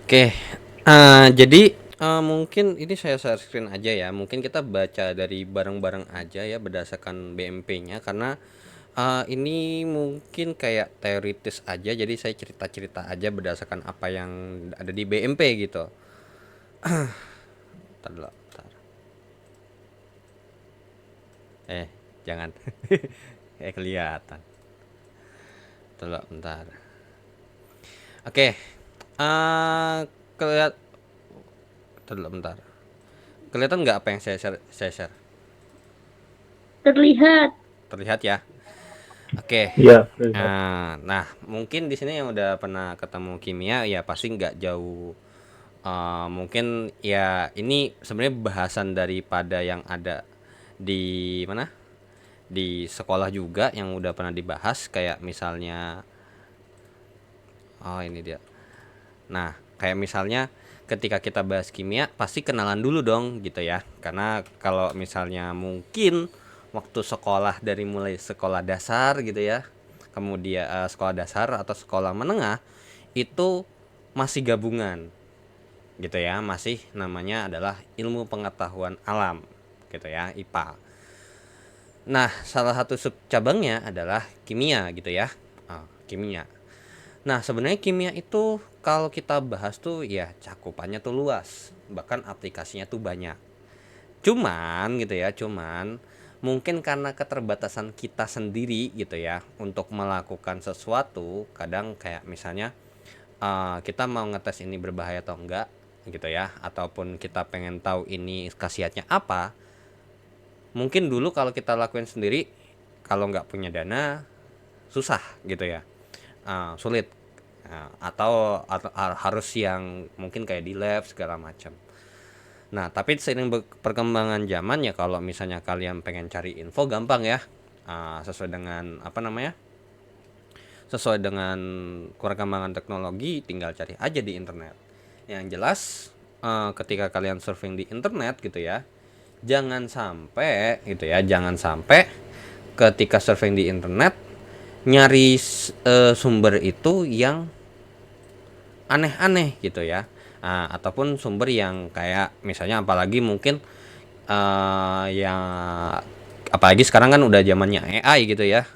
Oke, jadi mungkin ini saya share screen aja ya. Mungkin kita baca dari bareng-bareng aja ya berdasarkan BMP-nya karena ini mungkin kayak teoritis aja. Jadi saya cerita-cerita aja berdasarkan apa yang ada di BMP gitu. Bentar dulu, bentar. Eh, jangan. Kelihatan. Bentar dulu, bentar. Oke, kelihat. Bentar dulu, bentar. Kelihatan nggak apa yang saya share? Terlihat. Terlihat ya. Oke. Iya, lihat. Nah, mungkin di sini yang udah pernah ketemu kimia ya pasti nggak jauh. Mungkin ya ini sebenarnya bahasan daripada yang ada di mana? Di sekolah juga yang udah pernah dibahas kayak misalnya, oh ini dia. Nah, kayak misalnya ketika kita bahas kimia pasti kenalan dulu dong gitu ya. Karena kalau misalnya mungkin waktu sekolah dari mulai sekolah dasar gitu ya, kemudian sekolah dasar atau sekolah menengah itu masih gabungan gitu ya, masih namanya adalah ilmu pengetahuan alam gitu ya, IPA. Nah, salah satu sub cabangnya adalah kimia gitu ya. Kimia. Nah, sebenarnya kimia itu kalau kita bahas tuh ya cakupannya tuh luas, bahkan aplikasinya tuh banyak. Cuman gitu ya, cuman mungkin karena keterbatasan kita sendiri gitu ya untuk melakukan sesuatu, kadang kayak misalnya kita mau ngetes ini berbahaya atau enggak gitu ya, ataupun kita pengen tahu ini khasiatnya apa. Mungkin dulu kalau kita lakuin sendiri, kalau nggak punya dana susah gitu ya, sulit. Atau harus yang mungkin kayak di lab segala macam. Nah, tapi seiring perkembangan zaman ya kalau misalnya kalian pengen cari info gampang ya. Sesuai dengan apa namanya? Sesuai dengan perkembangan teknologi tinggal cari aja di internet. Yang jelas ketika kalian surfing di internet gitu ya, jangan sampai gitu ya, jangan sampai ketika surfing di internet nyari sumber itu yang aneh-aneh gitu ya. Ataupun sumber yang kayak misalnya apalagi mungkin yang apalagi sekarang kan udah zamannya AI gitu ya,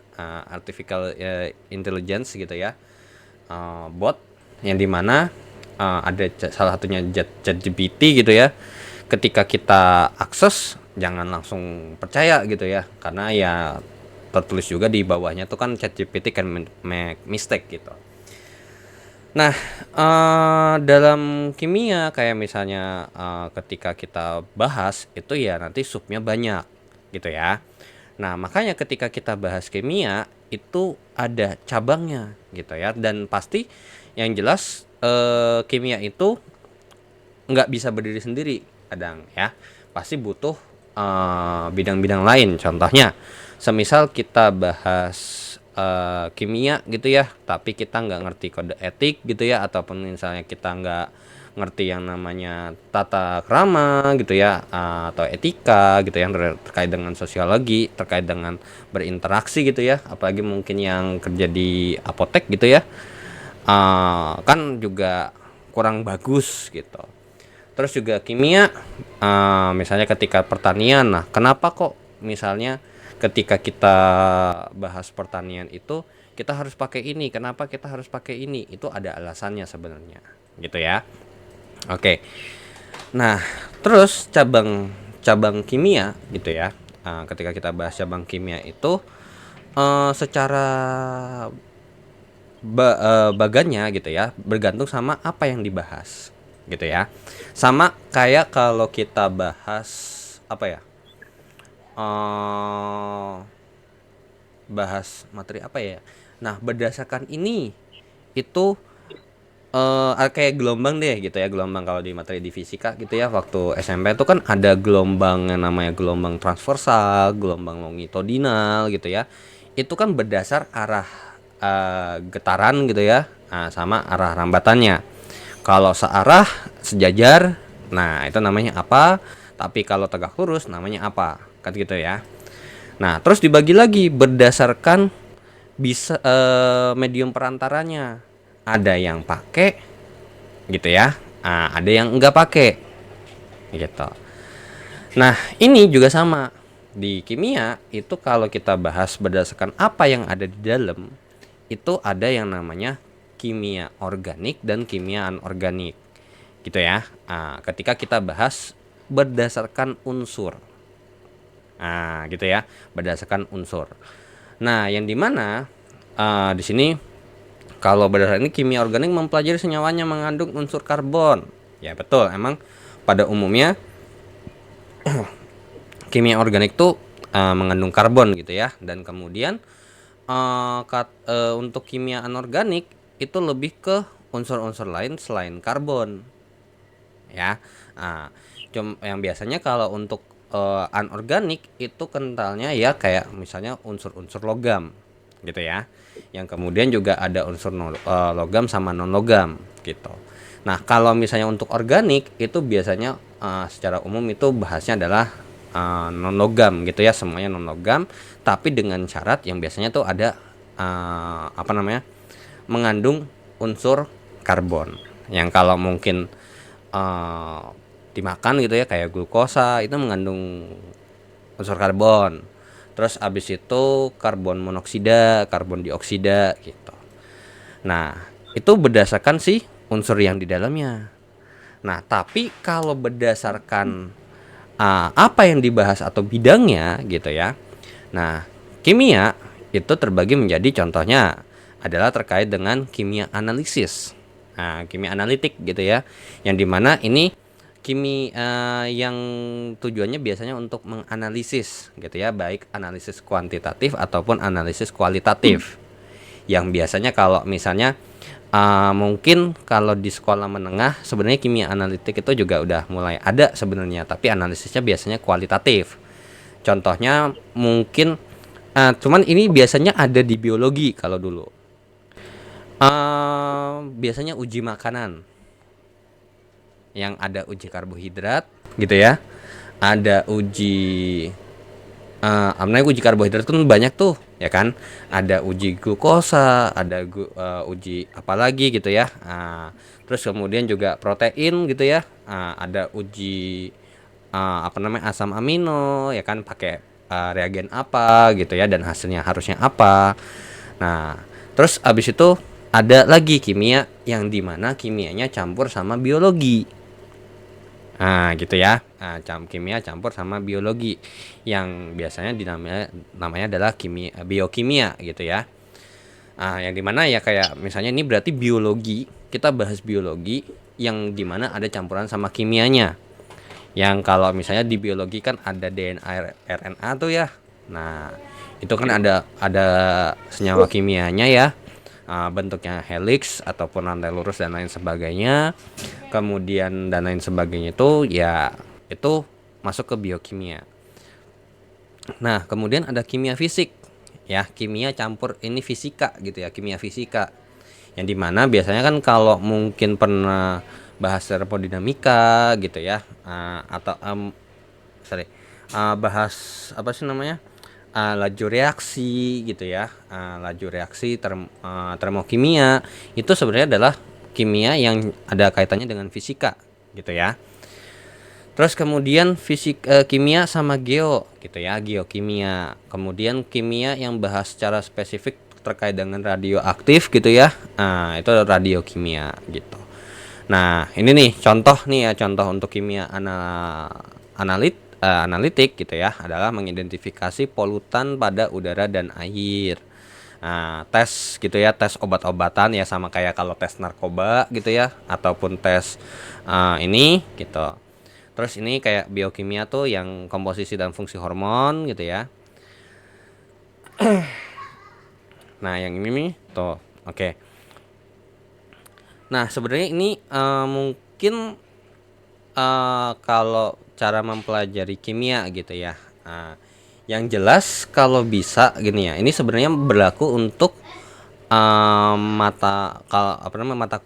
artificial intelligence gitu ya, bot yang dimana ada salah satunya ChatGPT gitu ya. Ketika kita akses jangan langsung percaya gitu ya, karena ya tertulis juga di bawahnya tuh kan ChatGPT can make mistake gitu. Nah, dalam kimia kayak misalnya ketika kita bahas itu ya nanti subnya banyak gitu ya. Nah, makanya ketika kita bahas kimia itu ada cabangnya gitu ya, dan pasti yang jelas kimia itu nggak bisa berdiri sendiri kadang ya, pasti butuh bidang-bidang lain. Contohnya semisal kita bahas kimia gitu ya tapi kita nggak ngerti kode etik gitu ya, ataupun misalnya kita nggak ngerti yang namanya tata krama gitu ya, atau etika gitu yang terkait dengan sosiologi, terkait dengan berinteraksi gitu ya, apalagi mungkin yang kerja di apotek gitu ya, kan juga kurang bagus gitu. Terus juga kimia, misalnya ketika pertanian, nah kenapa kok misalnya ketika kita bahas pertanian itu kita harus pakai ini, kenapa kita harus pakai ini, itu ada alasannya sebenarnya gitu ya. Oke, nah terus cabang cabang kimia gitu ya, ketika kita bahas cabang kimia itu secara bagannya gitu ya bergantung sama apa yang dibahas gitu ya, sama kayak kalau kita bahas apa ya, eh bahas materi apa ya. Nah, berdasarkan ini itu kayak gelombang deh gitu ya, gelombang kalau di materi di fisika gitu ya, waktu SMP itu kan ada gelombang yang namanya gelombang transversal, gelombang longitudinal gitu ya. Itu kan berdasar arah getaran gitu ya, sama arah rambatannya. Kalau searah sejajar, nah itu namanya apa? Tapi kalau tegak lurus namanya apa? Kan gitu ya. Nah, terus dibagi lagi berdasarkan bisa medium perantaranya. Ada yang pakai gitu ya. Ada yang enggak pakai gitu. Nah, ini juga sama. Di kimia itu kalau kita bahas berdasarkan apa yang ada di dalam, itu ada yang namanya kimia organik dan kimia anorganik. Gitu ya. Ketika kita bahas berdasarkan unsur. Gitu ya, berdasarkan unsur. Nah, yang dimana di sini kalau berdasarkan ini kimia organik mempelajari senyawanya mengandung unsur karbon. Ya betul, emang pada umumnya kimia organik tuh mengandung karbon gitu ya. Dan kemudian untuk kimia anorganik itu lebih ke unsur-unsur lain selain karbon ya. Yang biasanya kalau untuk anorganik itu kentalnya ya kayak misalnya unsur-unsur logam gitu ya. Yang kemudian juga ada unsur logam sama non logam gitu. Nah, kalau misalnya untuk organik itu biasanya secara umum itu bahasnya adalah non logam gitu ya, semuanya non logam, tapi dengan syarat yang biasanya tuh ada mengandung unsur karbon. Yang kalau mungkin dimakan gitu ya kayak glukosa itu mengandung unsur karbon. Terus abis itu karbon monoksida, karbon dioksida gitu. Nah, itu berdasarkan sih unsur yang di dalamnya. Nah, tapi kalau berdasarkan apa yang dibahas atau bidangnya gitu ya. Nah, kimia itu terbagi menjadi contohnya adalah terkait dengan kimia analisis. Kimia analitik gitu ya. Yang dimana ini kimia yang tujuannya biasanya untuk menganalisis gitu ya, baik analisis kuantitatif ataupun analisis kualitatif. Yang biasanya kalau misalnya mungkin kalau di sekolah menengah sebenarnya kimia analitik itu juga udah mulai ada sebenarnya, tapi analisisnya biasanya kualitatif. Contohnya mungkin cuman ini biasanya ada di biologi kalau dulu. Biasanya uji makanan yang ada uji karbohidrat gitu ya. Ada uji uji karbohidrat kan banyak tuh ya kan. Ada uji glukosa, ada uji apa lagi gitu ya. Terus kemudian juga protein gitu ya. Ada uji asam amino ya kan, pakai reagen apa gitu ya, dan hasilnya harusnya apa. Nah, terus abis itu ada lagi kimia yang dimana kimianya campur sama biologi. Gitu ya. Kimia campur sama biologi yang biasanya namanya adalah biokimia gitu ya. Yang dimana ya kayak misalnya ini berarti biologi, kita bahas biologi yang dimana ada campuran sama kimianya. Yang kalau misalnya di biologi kan ada DNA, RNA tuh ya. Nah, itu kan ada senyawa kimianya ya. Bentuknya helix ataupun rantai lurus dan lain sebagainya. Kemudian dan lain sebagainya itu ya itu masuk ke biokimia. Nah, kemudian ada kimia fisik ya, kimia campur ini fisika gitu ya, kimia fisika. Yang dimana biasanya kan kalau mungkin pernah bahas termodinamika gitu ya, atau bahas apa sih namanya, laju reaksi gitu ya, laju reaksi termokimia itu sebenarnya adalah kimia yang ada kaitannya dengan fisika gitu ya. Terus kemudian kimia sama geo gitu ya, geokimia. Kemudian kimia yang bahas secara spesifik terkait dengan radioaktif gitu ya. Itu radiokimia gitu. Nah, ini nih contoh untuk kimia analitik gitu ya, adalah mengidentifikasi polutan pada udara dan air. Tes gitu ya, tes obat-obatan ya, sama kayak kalau tes narkoba gitu ya, ataupun tes ini gitu. Terus ini kayak biokimia tuh yang komposisi dan fungsi hormon gitu ya. Nah, yang ini nih tuh, oke. Nah, sebenarnya ini mungkin kalau cara mempelajari kimia gitu ya. Yang jelas kalau bisa gini ya, ini sebenarnya berlaku untuk mata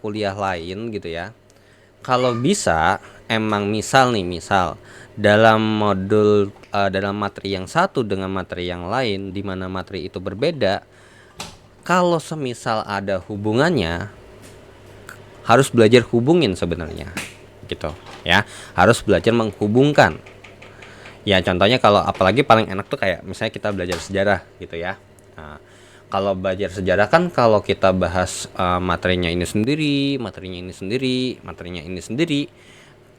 kuliah lain gitu ya. Kalau bisa emang misal dalam modul dalam materi yang satu dengan materi yang lain, di mana materi itu berbeda, kalau semisal ada hubungannya harus belajar hubungin sebenarnya gitu ya, harus belajar menghubungkan. Ya contohnya kalau apalagi paling enak tuh kayak misalnya kita belajar sejarah gitu ya. Nah, kalau belajar sejarah kan kalau kita bahas materinya ini sendiri, materinya ini sendiri, materinya ini sendiri,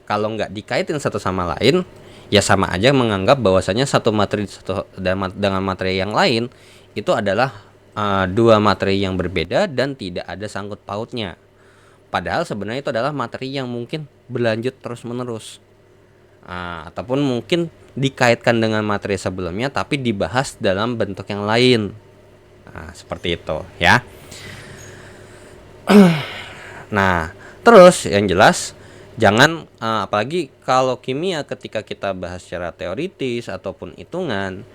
kalau nggak dikaitin satu sama lain, ya sama aja menganggap bahwasanya satu materi satu dengan materi yang lain itu adalah dua materi yang berbeda dan tidak ada sangkut pautnya. Padahal sebenarnya itu adalah materi yang mungkin berlanjut terus menerus. Ataupun mungkin dikaitkan dengan materi sebelumnya tapi dibahas dalam bentuk yang lain. Seperti itu ya. Nah, terus yang jelas jangan apalagi kalau kimia ketika kita bahas secara teoritis ataupun hitungan,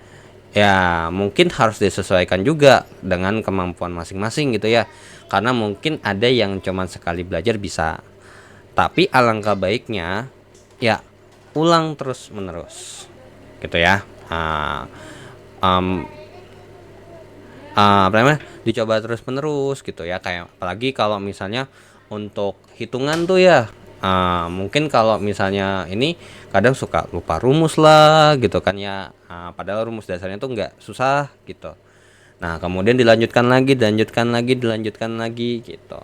ya mungkin harus disesuaikan juga dengan kemampuan masing-masing gitu ya. Karena mungkin ada yang cuman sekali belajar bisa. Tapi alangkah baiknya ya ulang terus menerus gitu ya. Apa namanya, dicoba terus menerus gitu ya, kayak apalagi kalau misalnya untuk hitungan tuh ya, mungkin kalau misalnya ini kadang suka lupa rumus lah gitu kan ya, padahal rumus dasarnya tuh nggak susah gitu. Nah kemudian dilanjutkan lagi, dilanjutkan lagi, dilanjutkan lagi gitu.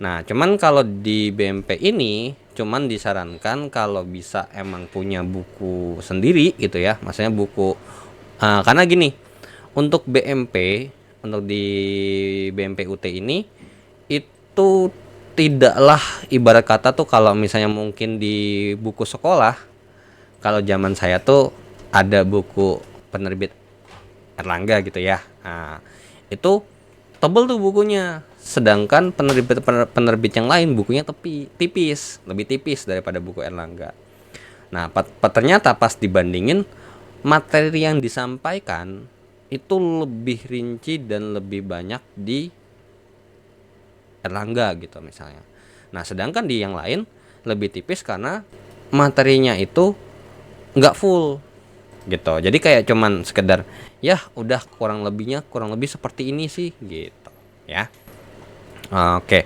Nah cuman kalau di BMP ini cuman disarankan kalau bisa emang punya buku sendiri gitu ya, maksudnya buku, karena gini, untuk BMP, untuk di BMP UT ini itu tidaklah ibarat kata tuh kalau misalnya mungkin di buku sekolah, kalau zaman saya tuh ada buku penerbit Erlangga gitu ya. Itu tebel tuh bukunya. Sedangkan penerbit yang lain bukunya tipis, lebih tipis daripada buku Erlangga. Nah, ternyata pas dibandingin materi yang disampaikan itu lebih rinci dan lebih banyak di Erlangga gitu misalnya. Nah sedangkan di yang lain lebih tipis karena materinya itu nggak full gitu. Jadi kayak cuman sekedar ya udah kurang lebih seperti ini sih gitu ya. Oke.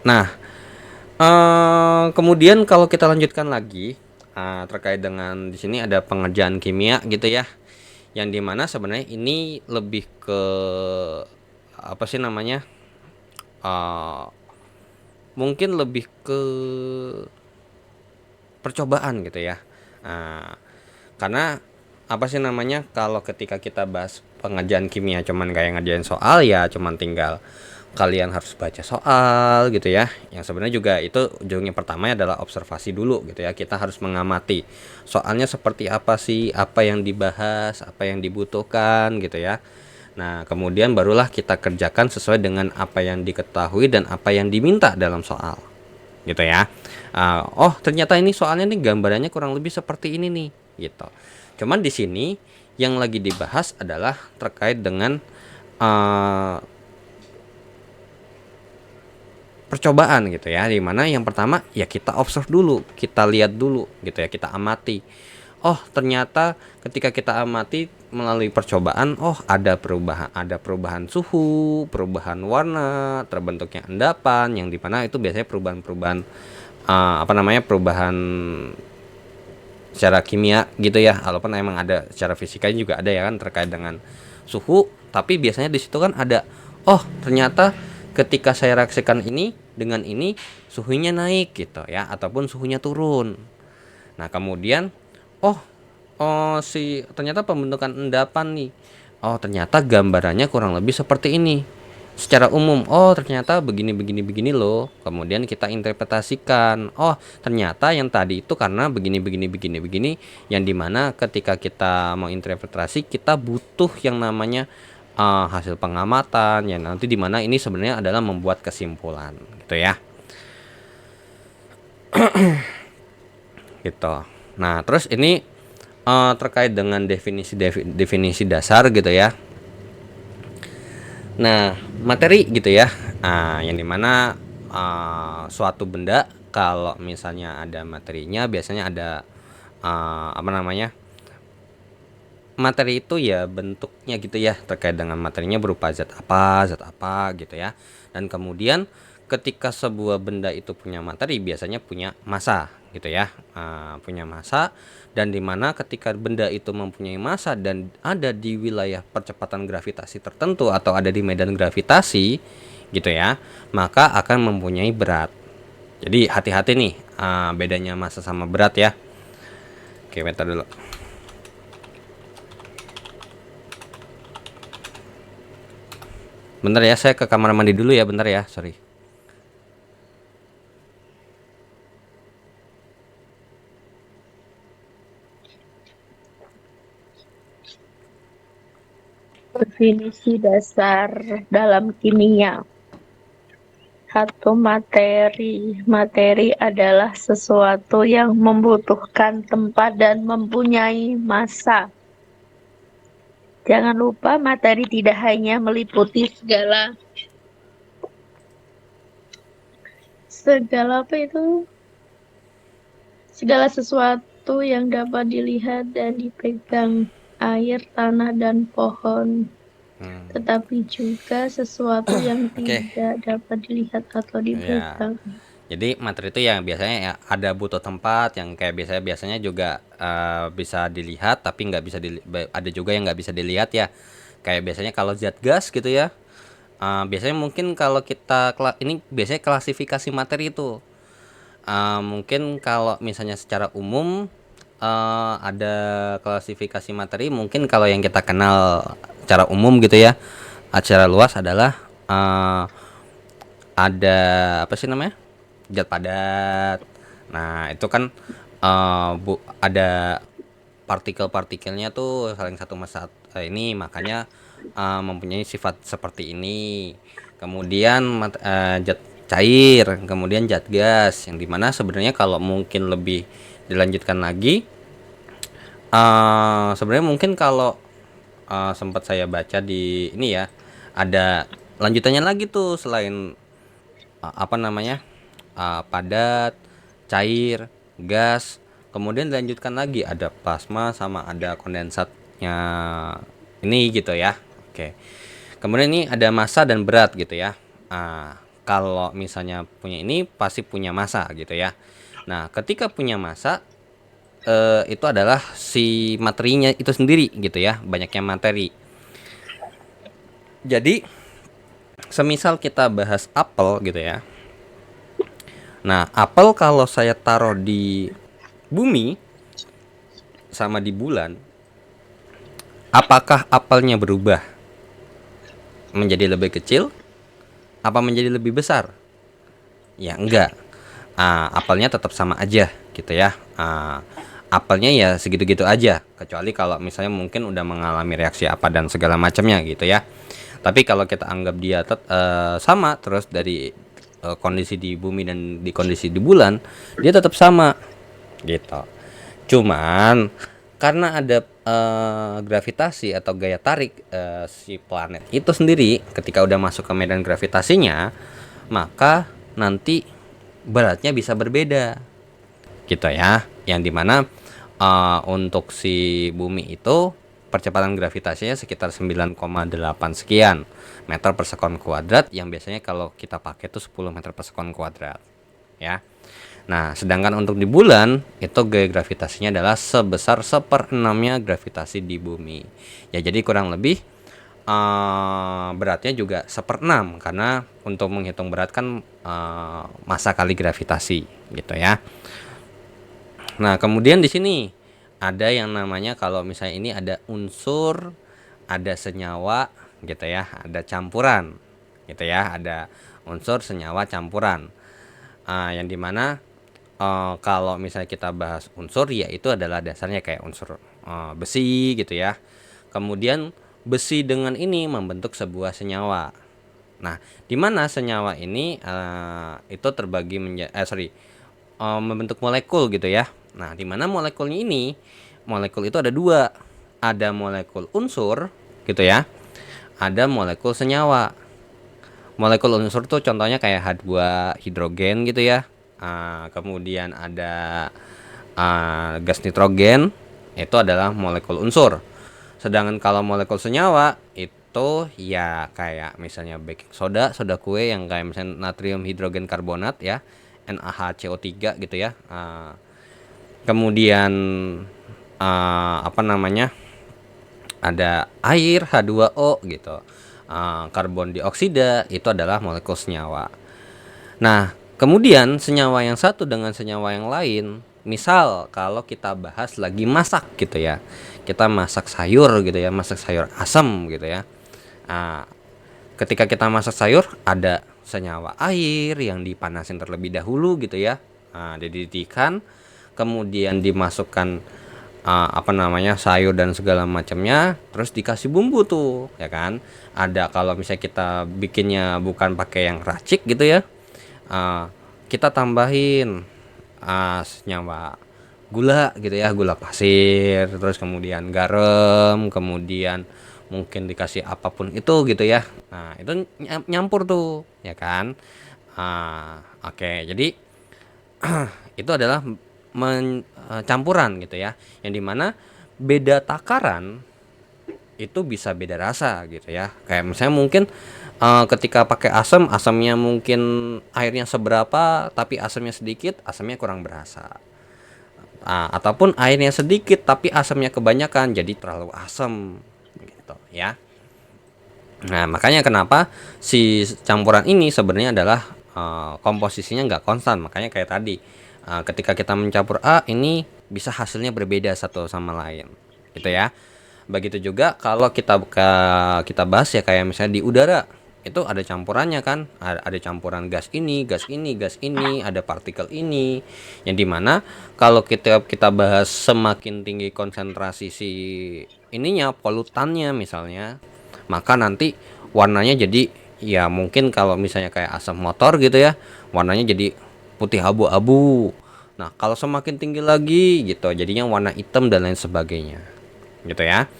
Nah kemudian kalau kita lanjutkan lagi terkait dengan di sini ada pengerjaan kimia gitu ya, yang dimana sebenarnya ini lebih ke apa sih namanya, uh, mungkin lebih ke percobaan gitu ya. uh, karena apa sih namanya, kalau ketika kita bahas pengerjaan kimia cuman kayak ngerjain soal ya cuman tinggal kalian harus baca soal gitu ya, yang sebenarnya juga itu ujungnya pertama adalah observasi dulu gitu ya, kita harus mengamati soalnya seperti apa sih, apa yang dibahas, apa yang dibutuhkan gitu ya. Nah kemudian barulah kita kerjakan sesuai dengan apa yang diketahui dan apa yang diminta dalam soal gitu ya. Oh ternyata ini soalnya nih gambarannya kurang lebih seperti ini nih gitu. Cuman di sini yang lagi dibahas adalah terkait dengan uh, percobaan gitu ya, dimana yang pertama ya kita observe dulu, kita lihat dulu gitu ya, kita amati. Oh ternyata ketika kita amati melalui percobaan, oh ada perubahan suhu, perubahan warna, terbentuknya endapan, yang dimana itu biasanya perubahan-perubahan apa namanya, perubahan secara kimia gitu ya, walaupun emang ada secara fisikanya juga ada ya kan terkait dengan suhu, tapi biasanya di situ kan ada, oh ternyata ketika saya reaksikan ini dengan ini suhunya naik gitu ya, ataupun suhunya turun. Nah kemudian oh si ternyata pembentukan endapan nih, oh ternyata gambarannya kurang lebih seperti ini secara umum, oh ternyata begini loh, kemudian kita interpretasikan, oh ternyata yang tadi itu karena begini, yang dimana ketika kita mau interpretasi kita butuh yang namanya hasil pengamatan, yang nanti dimana ini sebenarnya adalah membuat kesimpulan gitu ya gitu. Nah terus ini terkait dengan definisi dasar gitu ya. Nah, materi gitu ya, yang dimana suatu benda kalau misalnya ada materinya biasanya ada apa namanya, materi itu ya bentuknya gitu ya, terkait dengan materinya berupa zat apa gitu ya. Dan kemudian ketika sebuah benda itu punya materi biasanya punya massa gitu ya. Punya massa, dan dimana ketika benda itu mempunyai massa dan ada di wilayah percepatan gravitasi tertentu atau ada di medan gravitasi gitu ya, maka akan mempunyai berat. Jadi hati-hati nih, bedanya massa sama berat ya. Oke, bentar dulu. Bentar ya, saya ke kamar mandi dulu ya, bentar ya, sorry. Definisi dasar dalam kimia. Satu materi. Materi adalah sesuatu yang membutuhkan tempat dan mempunyai massa. Jangan lupa materi tidak hanya meliputi segala sesuatu yang dapat dilihat dan dipegang, air, tanah, dan pohon, tetapi juga sesuatu yang Oke. tidak dapat dilihat atau Ya. dipegang. Jadi materi itu yang biasanya ya ada butuh tempat, yang kayak biasanya juga bisa dilihat tapi nggak bisa ada juga yang nggak bisa dilihat ya. Kayak biasanya kalau zat gas gitu ya. Biasanya mungkin kalau kita ini biasanya klasifikasi materi itu. Mungkin kalau misalnya secara umum ada klasifikasi materi, mungkin kalau yang kita kenal secara umum gitu ya, secara luas adalah ada apa sih namanya, zat padat. Nah itu kan ada partikel-partikelnya tuh saling satu ini, makanya mempunyai sifat seperti ini. Kemudian zat cair, kemudian zat gas, yang dimana sebenarnya kalau mungkin lebih dilanjutkan lagi, sebenarnya mungkin kalau sempat saya baca di ini ya, ada lanjutannya lagi tuh selain apa namanya, padat, cair, gas, kemudian dilanjutkan lagi ada plasma sama ada kondensatnya ini gitu ya. Oke, kemudian ini ada massa dan berat gitu ya. Kalau misalnya punya ini pasti punya massa gitu ya. Nah ketika punya massa, itu adalah si materinya itu sendiri gitu ya, banyaknya materi. Jadi semisal kita bahas apel gitu ya. Nah, apel kalau saya taruh di bumi sama di bulan, apakah apelnya berubah menjadi lebih kecil? Apa menjadi lebih besar? Ya enggak. Apelnya tetap sama aja gitu ya. Apelnya ya segitu-gitu aja, kecuali kalau misalnya mungkin udah mengalami reaksi apa dan segala macamnya gitu ya. Tapi kalau kita anggap dia sama terus dari kondisi di bumi dan di kondisi di bulan, dia tetap sama gitu. Cuman karena ada gravitasi atau gaya tarik si planet itu sendiri, ketika udah masuk ke medan gravitasinya, maka nanti beratnya bisa berbeda gitu ya. Yang dimana untuk si bumi itu percepatan gravitasinya sekitar 9,8 sekian meter per sekon kuadrat, yang biasanya kalau kita pakai itu 10 meter per sekon kuadrat ya. Nah sedangkan untuk di bulan itu gaya gravitasinya adalah sebesar 1/6-nya gravitasi di bumi ya. Jadi kurang lebih beratnya juga 1/6, karena untuk menghitung berat kan massa kali gravitasi gitu ya. Nah, kemudian di sini ada yang namanya, kalau misalnya ini ada unsur, ada senyawa gitu ya, ada campuran gitu ya, ada unsur, senyawa, campuran. Yang dimana kalau misalnya kita bahas unsur, ya itu adalah dasarnya kayak unsur besi gitu ya. Kemudian besi dengan ini membentuk sebuah senyawa. Nah, di mana senyawa ini itu terbagi membentuk molekul gitu ya. Nah, di mana molekulnya ini, molekul itu ada dua, ada molekul unsur gitu ya, ada molekul senyawa. Molekul unsur tuh contohnya kayak H2 hidrogen gitu ya. Kemudian ada gas nitrogen, itu adalah molekul unsur. Sedangkan kalau molekul senyawa itu ya kayak misalnya baking soda, soda kue yang kayak misalnya natrium hidrogen karbonat ya, NaHCO3 gitu ya. Kemudian apa namanya? Ada air H2O gitu. Karbon dioksida itu adalah molekul senyawa. Nah, kemudian senyawa yang satu dengan senyawa yang lain, misal kalau kita bahas lagi masak gitu ya, kita masak sayur gitu ya, masak sayur asam gitu ya. Nah, ketika kita masak sayur ada senyawa air yang dipanasin terlebih dahulu gitu ya. Nah, dididihkan, kemudian dimasukkan apa namanya sayur dan segala macamnya, terus dikasih bumbu tuh ya kan. Ada kalau misalnya kita bikinnya bukan pakai yang racik gitu ya, kita tambahin senyawa gula gitu ya, gula pasir, terus kemudian garam, kemudian mungkin dikasih apapun itu gitu ya. Nah itu nyampur tuh ya kan. Oke, jadi itu adalah campuran gitu ya, yang dimana beda takaran itu bisa beda rasa gitu ya. Kayak misalnya mungkin ketika pakai asam, asamnya mungkin airnya seberapa tapi asamnya sedikit, asamnya kurang berasa. Ataupun airnya sedikit tapi asamnya kebanyakan jadi terlalu asam gitu ya. Nah, makanya kenapa si campuran ini sebenarnya adalah komposisinya nggak konstan. Makanya kayak tadi, ketika kita mencampur A, ini bisa hasilnya berbeda satu sama lain, gitu ya. Begitu juga kalau kita bahas ya kayak misalnya di udara, itu ada campurannya kan, ada campuran gas ini, gas ini, gas ini, ada partikel ini, yang dimana kalau kita bahas semakin tinggi konsentrasi si ininya, polutannya misalnya, maka nanti warnanya jadi ya mungkin kalau misalnya kayak asam motor gitu ya, warnanya jadi putih abu-abu. Nah kalau semakin tinggi lagi gitu jadinya warna hitam dan lain sebagainya gitu ya.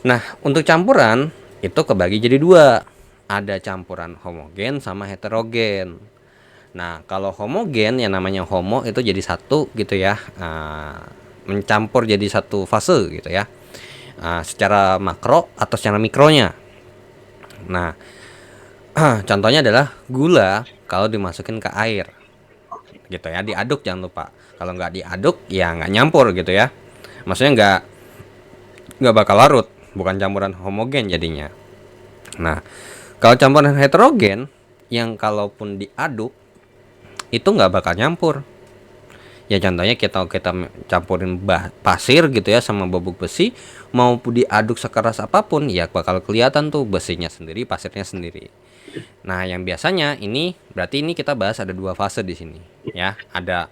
Nah untuk campuran itu kebagi jadi dua, ada campuran homogen sama heterogen. Nah kalau homogen yang namanya homo itu jadi satu gitu ya, mencampur jadi satu fase gitu ya, secara makro atau secara mikronya. Nah, contohnya adalah gula kalau dimasukin ke air, gitu ya, diaduk jangan lupa. Kalau nggak diaduk, ya nggak nyampur gitu ya. Maksudnya nggak bakal larut, bukan campuran homogen jadinya. Nah, kalau campuran heterogen, yang kalaupun diaduk itu nggak bakal nyampur. Ya contohnya kita campurin pasir gitu ya sama bubuk besi, mau diaduk sekeras apapun ya bakal kelihatan tuh besinya sendiri, pasirnya sendiri. Nah, yang biasanya ini berarti ini kita bahas ada dua fase di sini ya. Ada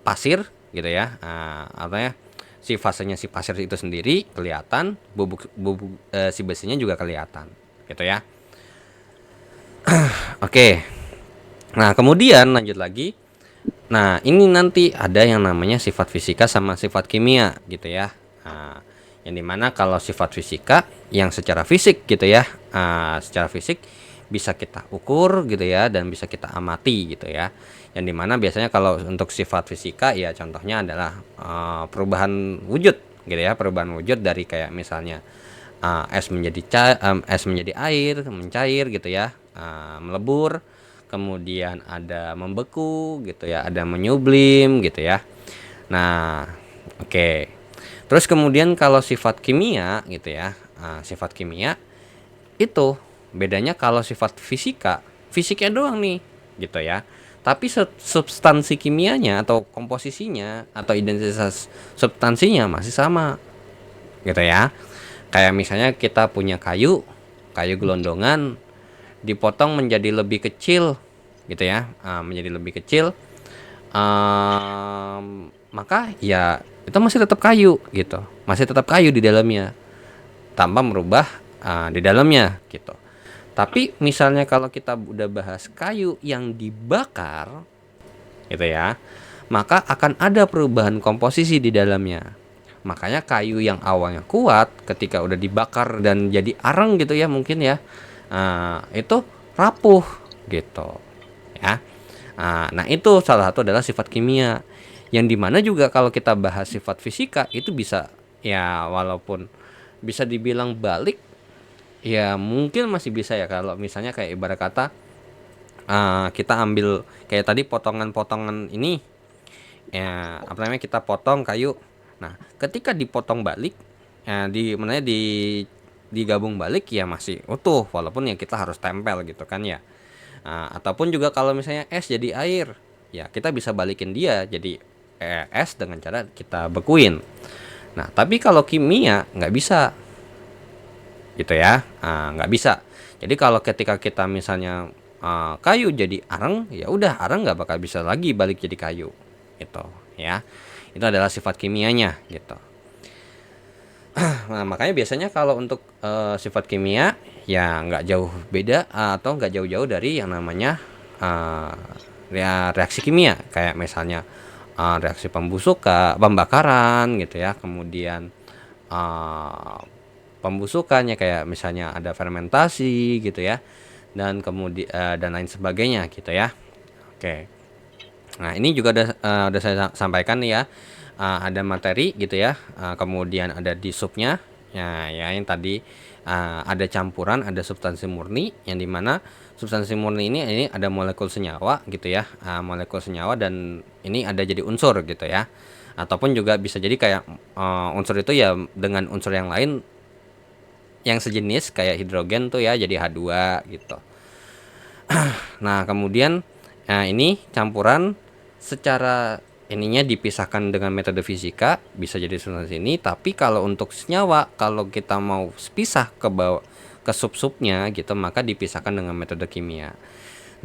pasir gitu ya. Apa ya? Si fasenya si pasir itu sendiri kelihatan, bubuk si besinya juga kelihatan gitu ya. Oke. Nah, kemudian lanjut lagi. Nah, ini nanti ada yang namanya sifat fisika sama sifat kimia gitu ya. Nah, yang dimana kalau sifat fisika yang secara fisik gitu ya, secara fisik bisa kita ukur gitu ya dan bisa kita amati gitu ya. Yang dimana biasanya kalau untuk sifat fisika ya contohnya adalah perubahan wujud gitu ya, perubahan wujud dari kayak misalnya es menjadi air, mencair gitu ya, melebur. Kemudian ada membeku gitu ya, ada menyublim gitu ya. Nah, oke. Terus kemudian kalau sifat kimia gitu ya, sifat kimia itu bedanya kalau sifat fisika, fisiknya doang nih gitu ya. Tapi substansi kimianya atau komposisinya atau identitas substansinya masih sama gitu ya. Kayak misalnya kita punya kayu gelondongan dipotong menjadi lebih kecil gitu ya, menjadi lebih kecil, maka ya itu masih tetap kayu gitu, masih tetap kayu di dalamnya tanpa merubah di dalamnya gitu. Tapi misalnya kalau kita udah bahas kayu yang dibakar gitu ya, maka akan ada perubahan komposisi di dalamnya. Makanya kayu yang awalnya kuat ketika udah dibakar dan jadi arang gitu ya mungkin ya, itu rapuh gitu ya. Nah itu salah satu adalah sifat kimia, yang dimana juga kalau kita bahas sifat fisika itu bisa ya walaupun bisa dibilang balik, ya mungkin masih bisa ya kalau misalnya kayak ibarat kata kita ambil kayak tadi potongan-potongan ini, ya apa namanya, kita potong kayu. Nah, ketika dipotong balik, di mana digabung balik ya masih utuh, walaupun ya kita harus tempel gitu kan ya. Ataupun juga kalau misalnya es jadi air, ya kita bisa balikin dia jadi es dengan cara kita bekuin. Nah, tapi kalau kimia nggak bisa gitu ya, nggak bisa. Jadi kalau ketika kita misalnya kayu jadi areng, ya udah areng nggak bakal bisa lagi balik jadi kayu, gitu ya. Itu adalah sifat kimianya gitu. Nah, makanya biasanya kalau untuk sifat kimia ya nggak jauh beda atau nggak jauh-jauh dari yang namanya uh, reaksi kimia, kayak misalnya reaksi pembusukan, pembakaran gitu ya, kemudian uh, pembusukannya kayak misalnya ada fermentasi gitu ya, dan kemudian dan lain sebagainya gitu ya. Oke. Nah, ini juga udah saya sampaikan nih ya. Ada materi gitu ya. Kemudian ada di subnya. Ya, yang tadi ada campuran, ada substansi murni, yang dimana substansi murni ini ada molekul senyawa gitu ya. Molekul senyawa, dan ini ada jadi unsur gitu ya. Ataupun juga bisa jadi kayak unsur itu ya dengan unsur yang lain yang sejenis kayak hidrogen tuh ya jadi H2 gitu. Nah, kemudian ini campuran secara ininya dipisahkan dengan metode fisika, bisa jadi substansi ini. Tapi kalau untuk senyawa, kalau kita mau pisah ke bawah ke sub-subnya gitu, maka dipisahkan dengan metode kimia.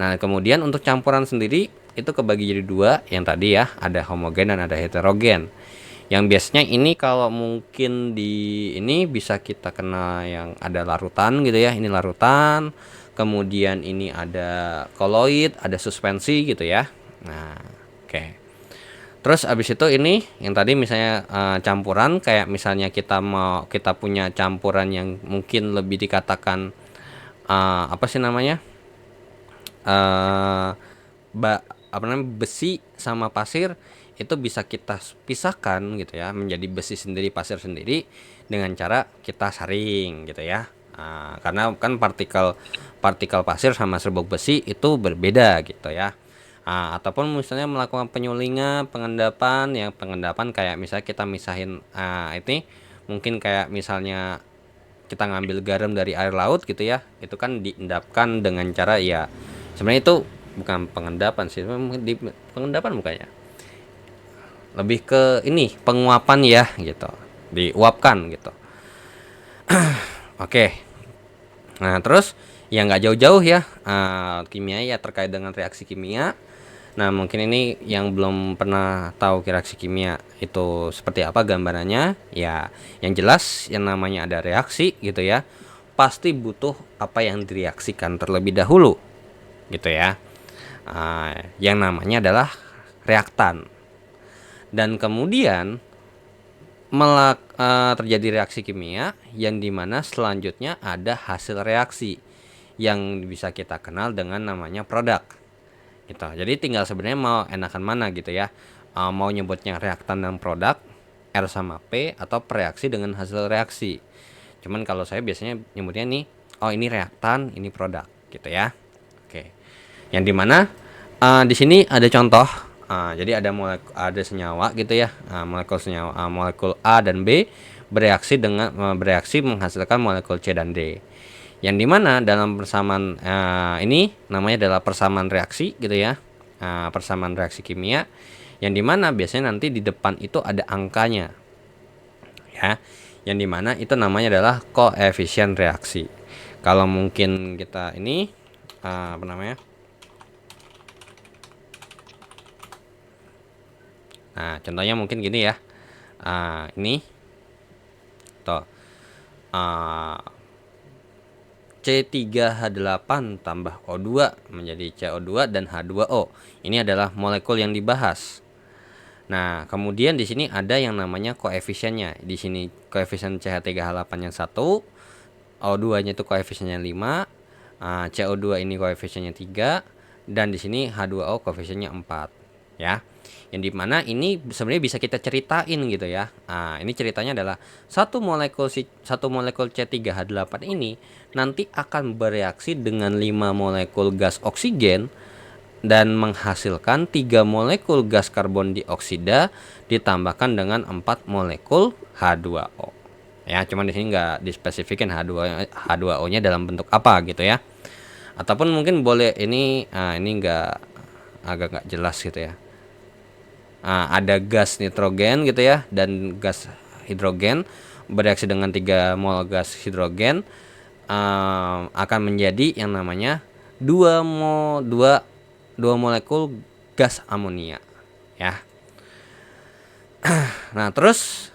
Nah, kemudian untuk campuran sendiri itu kebagi jadi dua, yang tadi ya, ada homogen dan ada heterogen. Yang biasanya ini kalau mungkin di ini bisa kita kenal yang ada larutan gitu ya, ini larutan. Kemudian ini ada koloid, ada suspensi gitu ya. Nah, oke. Terus abis itu ini yang tadi misalnya campuran, kayak misalnya kita punya campuran yang mungkin lebih dikatakan apa sih namanya? eh apa namanya, besi sama pasir, itu bisa kita pisahkan gitu ya, menjadi besi sendiri, pasir sendiri, dengan cara kita saring gitu ya. Karena kan partikel partikel pasir sama serbuk besi itu berbeda gitu ya. Ataupun misalnya melakukan penyulingan, pengendapan, yang pengendapan kayak misalnya kita misahin ini mungkin kayak misalnya kita ngambil garam dari air laut gitu ya, itu kan diendapkan dengan cara ya, sebenarnya itu bukan pengendapan sih, di pengendapan bukannya, lebih ke ini penguapan ya gitu, diuapkan gitu. Oke. Nah, terus yang nggak jauh-jauh ya, kimia ya, terkait dengan reaksi kimia. Nah, mungkin ini yang belum pernah tahu reaksi kimia itu seperti apa gambarannya. Ya, yang jelas yang namanya ada reaksi gitu ya, pasti butuh apa yang direaksikan terlebih dahulu gitu ya. Yang namanya adalah reaktan. Dan kemudian terjadi reaksi kimia yang dimana selanjutnya ada hasil reaksi yang bisa kita kenal dengan namanya produk gitu. Jadi tinggal sebenarnya mau enakan mana gitu ya, mau nyebutnya reaktan dan produk, R sama P, atau reaksi dengan hasil reaksi. Cuman kalau saya biasanya nyebutnya nih, oh ini reaktan, ini produk gitu ya. Oke, yang dimana di sini ada contoh. Jadi ada senyawa gitu ya, molekul senyawa, molekul A dan B bereaksi menghasilkan molekul C dan D. Yang dimana dalam persamaan ini namanya adalah persamaan reaksi gitu ya, persamaan reaksi kimia. Yang dimana biasanya nanti di depan itu ada angkanya, ya. Yang dimana itu namanya adalah koefisien reaksi. Kalau mungkin kita ini apa namanya? Nah, contohnya mungkin gini ya. Ini toh C3H8 tambah O2 menjadi CO2 dan H2O. Ini adalah molekul yang dibahas. Nah, kemudian di sini ada yang namanya koefisiennya. Di sini koefisien CH3H8 yang 1, O2-nya itu koefisiennya 5, CO2 ini koefisiennya 3, dan di sini H2O koefisiennya 4. ya. Yang dimana ini sebenarnya bisa kita ceritain gitu ya. Nah, ini ceritanya adalah satu molekul C3H8 ini nanti akan bereaksi dengan 5 molekul gas oksigen dan menghasilkan 3 molekul gas karbon dioksida ditambahkan dengan 4 molekul H2O. Ya, cuman di sini nggak dispesifikin H2O-nya dalam bentuk apa gitu ya. Ataupun mungkin boleh ini agak nggak jelas gitu ya. Ada gas nitrogen gitu ya dan gas hidrogen bereaksi dengan 3 mol gas hidrogen akan menjadi yang namanya 2 molekul gas amonia ya. Nah, terus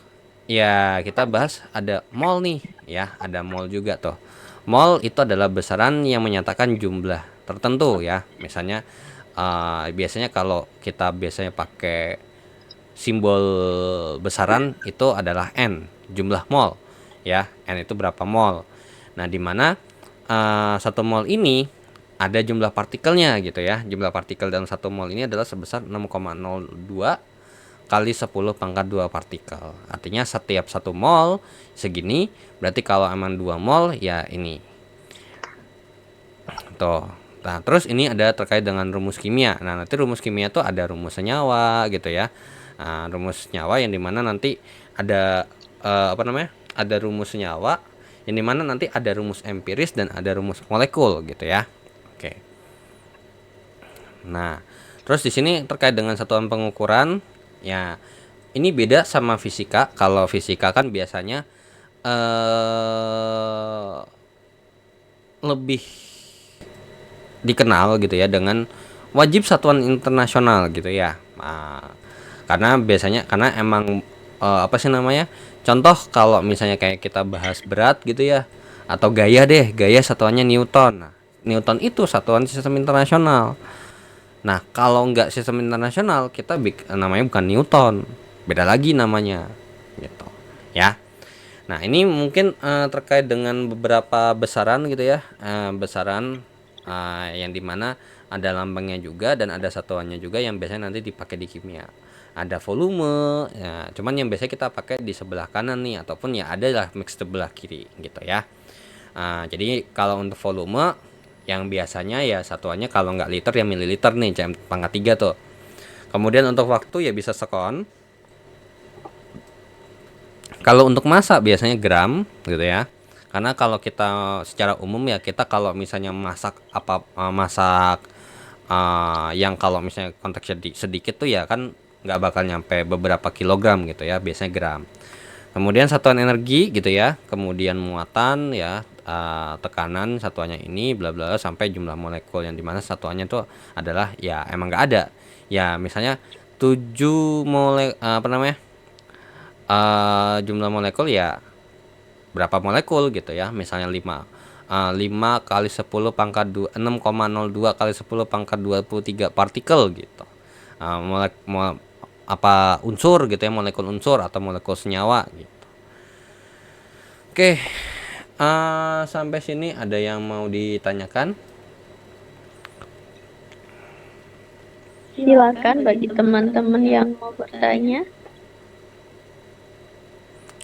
ya kita bahas ada mol nih ya, ada mol juga tuh. Mol itu adalah besaran yang menyatakan jumlah tertentu ya. Misalnya biasanya kalau kita biasanya pakai simbol besaran itu adalah N, jumlah mol ya. N itu berapa mol. Nah, di mana 1 mol ini ada jumlah partikelnya gitu ya. Jumlah partikel dalam 1 mol ini adalah sebesar 6,02 kali 10 pangkat 2 partikel. Artinya setiap 1 mol segini, berarti kalau emang 2 mol ya ini. Tuh. Nah, terus ini ada terkait dengan rumus kimia. Nah, nanti rumus kimia tuh ada rumus senyawa gitu ya. Nah, rumus senyawa yang dimana nanti ada ada rumus senyawa yang dimana nanti ada rumus empiris dan ada rumus molekul gitu ya. Oke. Nah, terus di sini terkait dengan satuan pengukuran ya, ini beda sama fisika. Kalau fisika kan biasanya lebih dikenal gitu ya dengan wajib satuan internasional gitu ya. Karena biasanya karena emang apa sih namanya? Contoh kalau misalnya kayak kita bahas berat gitu ya, atau gaya deh, gaya satuannya Newton. Nah, Newton itu satuan sistem internasional. Nah, kalau nggak sistem internasional, kita namanya bukan Newton, beda lagi namanya, gitu, ya. Nah, ini mungkin terkait dengan beberapa besaran gitu ya, besaran yang dimana ada lambangnya juga dan ada satuannya juga yang biasanya nanti dipakai di kimia. Ada volume, ya, cuman yang biasanya kita pakai di sebelah kanan nih, ataupun ya ada lah mix sebelah kiri, gitu ya. Jadi kalau untuk volume yang biasanya ya satuannya kalau nggak liter ya mililiter nih, cm pangkat 3 tuh. Kemudian untuk waktu ya bisa sekon. Kalau untuk massa biasanya gram gitu ya. Karena kalau kita secara umum ya kita kalau misalnya masak yang kalau misalnya konteksnya sedikit tuh ya kan nggak bakal nyampe beberapa kilogram gitu ya, biasanya gram. Kemudian satuan energi gitu ya, kemudian muatan ya, tekanan satuannya ini bla bla sampai jumlah molekul yang dimana satuannya itu adalah ya emang nggak ada. Ya misalnya 7 jumlah molekul ya berapa molekul gitu ya, misalnya 5 5 kali 10 pangkat 2 6,02 kali 10 pangkat 23 partikel gitu. Apa unsur gitu ya, molekul unsur atau molekul senyawa gitu. Oke, sampai sini ada yang mau ditanyakan? Silakan bagi teman-teman yang mau bertanya.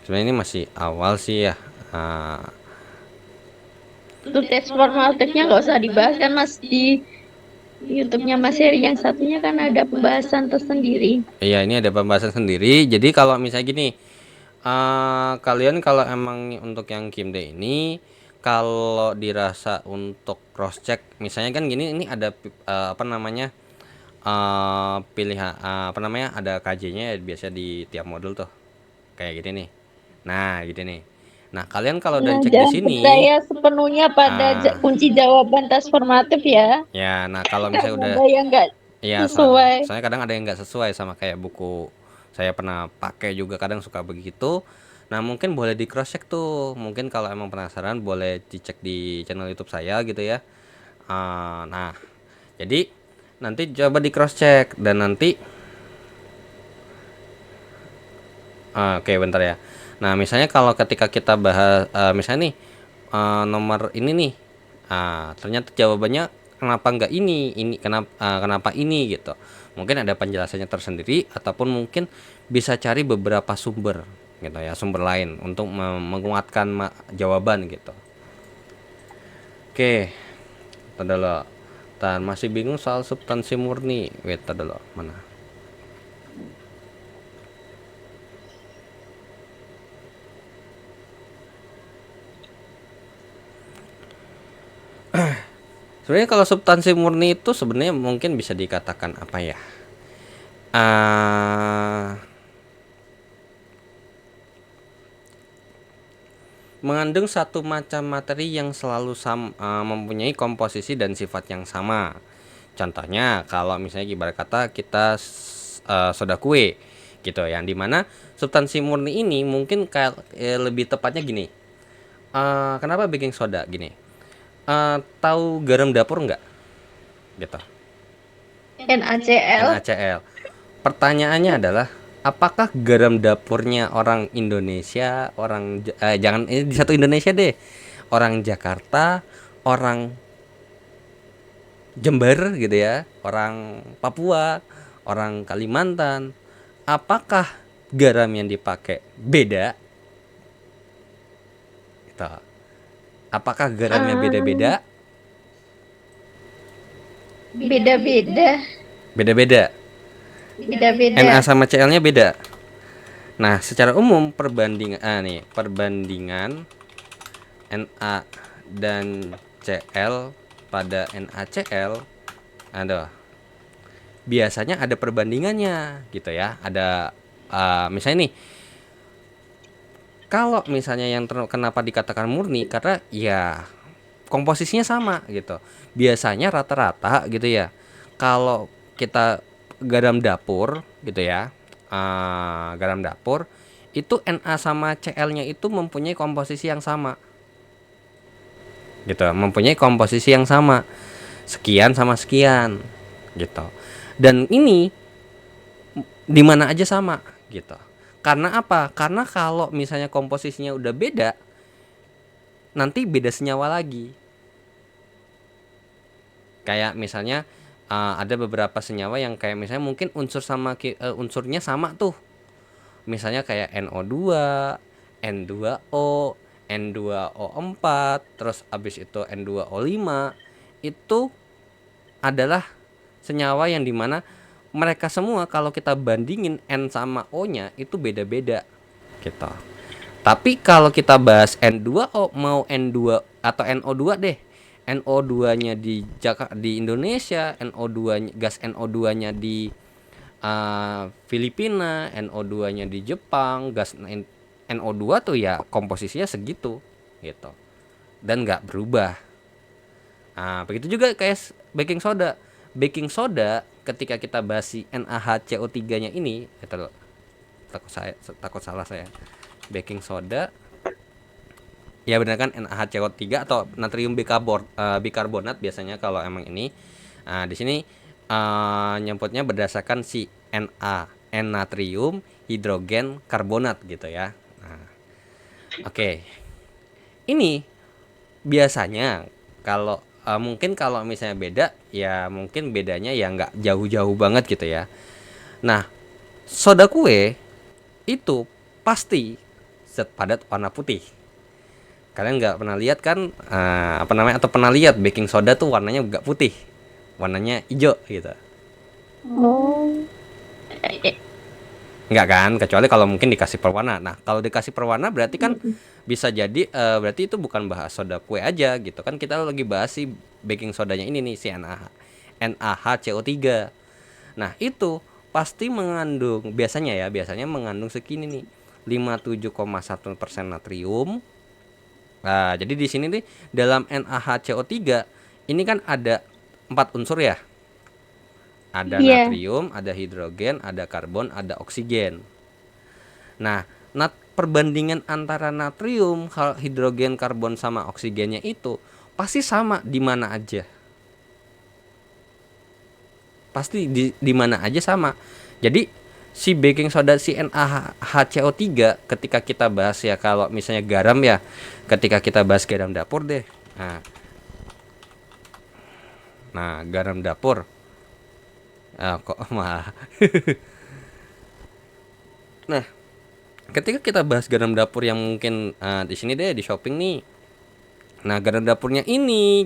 Sebenarnya ini masih awal sih ya. Untuk tes formatifnya nggak usah dibahas kan Mas, di YouTube-nya Mas Heri yang satunya kan ada pembahasan tersendiri. Iya, ini ada pembahasan sendiri. Jadi kalau misalnya gini, kalian kalau emang untuk yang Kimde ini, kalau dirasa untuk cross check, misalnya kan gini, ini ada pilihan ada KJ-nya biasa di tiap modul tuh, kayak gini nih. Nah, gitu nih. Nah, kalian kalau udah Nah, cek di jangan sini, percaya sepenuhnya pada kunci jawaban tes formatif ya. ya, nah kalau misalnya Karena udah, ada yang nggak iya, sesuai. soalnya kadang ada yang nggak sesuai sama kayak buku saya pernah pakai juga, kadang suka begitu. Nah, mungkin boleh di cross check tuh. Mungkin kalau emang penasaran boleh dicek di channel YouTube saya gitu ya. Nah, jadi nanti coba di cross check dan nanti oke, bentar ya. Nah, misalnya kalau ketika kita bahas misalnya nih nomor ini nih. Ternyata jawabannya kenapa nggak ini kenapa ini gitu. Mungkin ada penjelasannya tersendiri ataupun mungkin bisa cari beberapa sumber gitu ya, sumber lain untuk menguatkan jawaban gitu. Oke, tadi dulu. Dan masih bingung soal substansi murni. Wait, tadi dulu. Mana? Sebenarnya kalau substansi murni itu sebenarnya mungkin bisa dikatakan apa ya? Ah, mengandung satu macam materi yang selalu mempunyai komposisi dan sifat yang sama. Contohnya kalau misalnya ibarat kata kita soda kue gitu, yang dimana substansi murni ini mungkin kayak lebih tepatnya gini. Kenapa baking soda gini? Tahu garam dapur nggak? Gitu. NaCl. NaCl. Pertanyaannya adalah apakah garam dapurnya orang Indonesia, jangan ini di satu Indonesia deh. Orang Jakarta, orang Jember gitu ya, orang Papua, orang Kalimantan. Apakah garam yang dipakai beda? Gitu. Apakah garamnya Um, beda-beda? Beda-beda. Beda-beda. Na Beda-beda. sama Cl-nya beda. Nah, secara umum perbandingan Na dan Cl pada NaCl, ada biasanya ada perbandingannya gitu ya. Ada misalnya nih, kalau misalnya kenapa dikatakan murni, karena ya komposisinya sama gitu. Biasanya rata-rata gitu ya. Kalau kita garam dapur gitu ya, garam dapur itu Na sama Cl-nya itu mempunyai komposisi yang sama gitu, mempunyai komposisi yang sama, sekian sama sekian gitu. Dan ini di mana aja sama gitu. Karena apa? Karena kalau misalnya komposisinya udah beda, nanti beda senyawa lagi. Kayak misalnya ada beberapa senyawa yang kayak misalnya mungkin unsurnya sama tuh. Misalnya kayak NO2, N2O, N2O4, terus abis itu N2O5. Itu adalah senyawa yang dimana mereka semua kalau kita bandingin N sama O-nya itu beda-beda gitu. Tapi kalau kita bahas N2O, mau N2 atau NO2 deh. NO2-nya di Indonesia, NO2 gas NO2-nya di Filipina, NO2-nya di Jepang, gas NO2 tuh ya komposisinya segitu gitu. Dan nggak berubah. Begitu juga kayak baking soda. Baking soda ketika kita bahas si NaHCO3-nya ini, takut salah saya. Baking soda ya benar kan, NaHCO3 atau natrium bikarbonat biasanya kalau emang ini. Di sini nyebutnya berdasarkan si N natrium hidrogen karbonat gitu ya. Oke. Ini biasanya kalau mungkin kalau misalnya beda ya mungkin bedanya ya nggak jauh-jauh banget gitu ya. Nah, soda kue itu pasti zat padat warna putih. Kalian nggak pernah lihat kan apa namanya, atau pernah lihat baking soda tuh warnanya nggak putih, warnanya hijau gitu. Oh. Eh, Nggak kan, kecuali kalau mungkin dikasih perwarna. Nah, kalau dikasih perwarna berarti kan bisa jadi berarti itu bukan bahas soda kue aja gitu kan, kita lagi bahas si baking sodanya ini nih, si NaHCO3. Nah, itu pasti mengandung biasanya mengandung segini nih, 57,1% natrium. Nah, jadi di sini nih dalam NaHCO3 ini kan ada 4 unsur ya. Ada Iya. natrium, ada hidrogen, ada karbon, ada oksigen. Nah, perbandingan antara natrium, hidrogen, karbon sama oksigennya itu pasti sama di mana aja. Pasti di mana aja sama. Jadi si baking soda, si NaHCO3 ketika kita bahas ya, kalau misalnya garam ya, ketika kita bahas garam dapur deh. Nah, Nah, garam dapur. Kok malah. Nah, ketika kita bahas garam dapur yang mungkin di sini deh di shopping nih. Nah, garam dapurnya ini,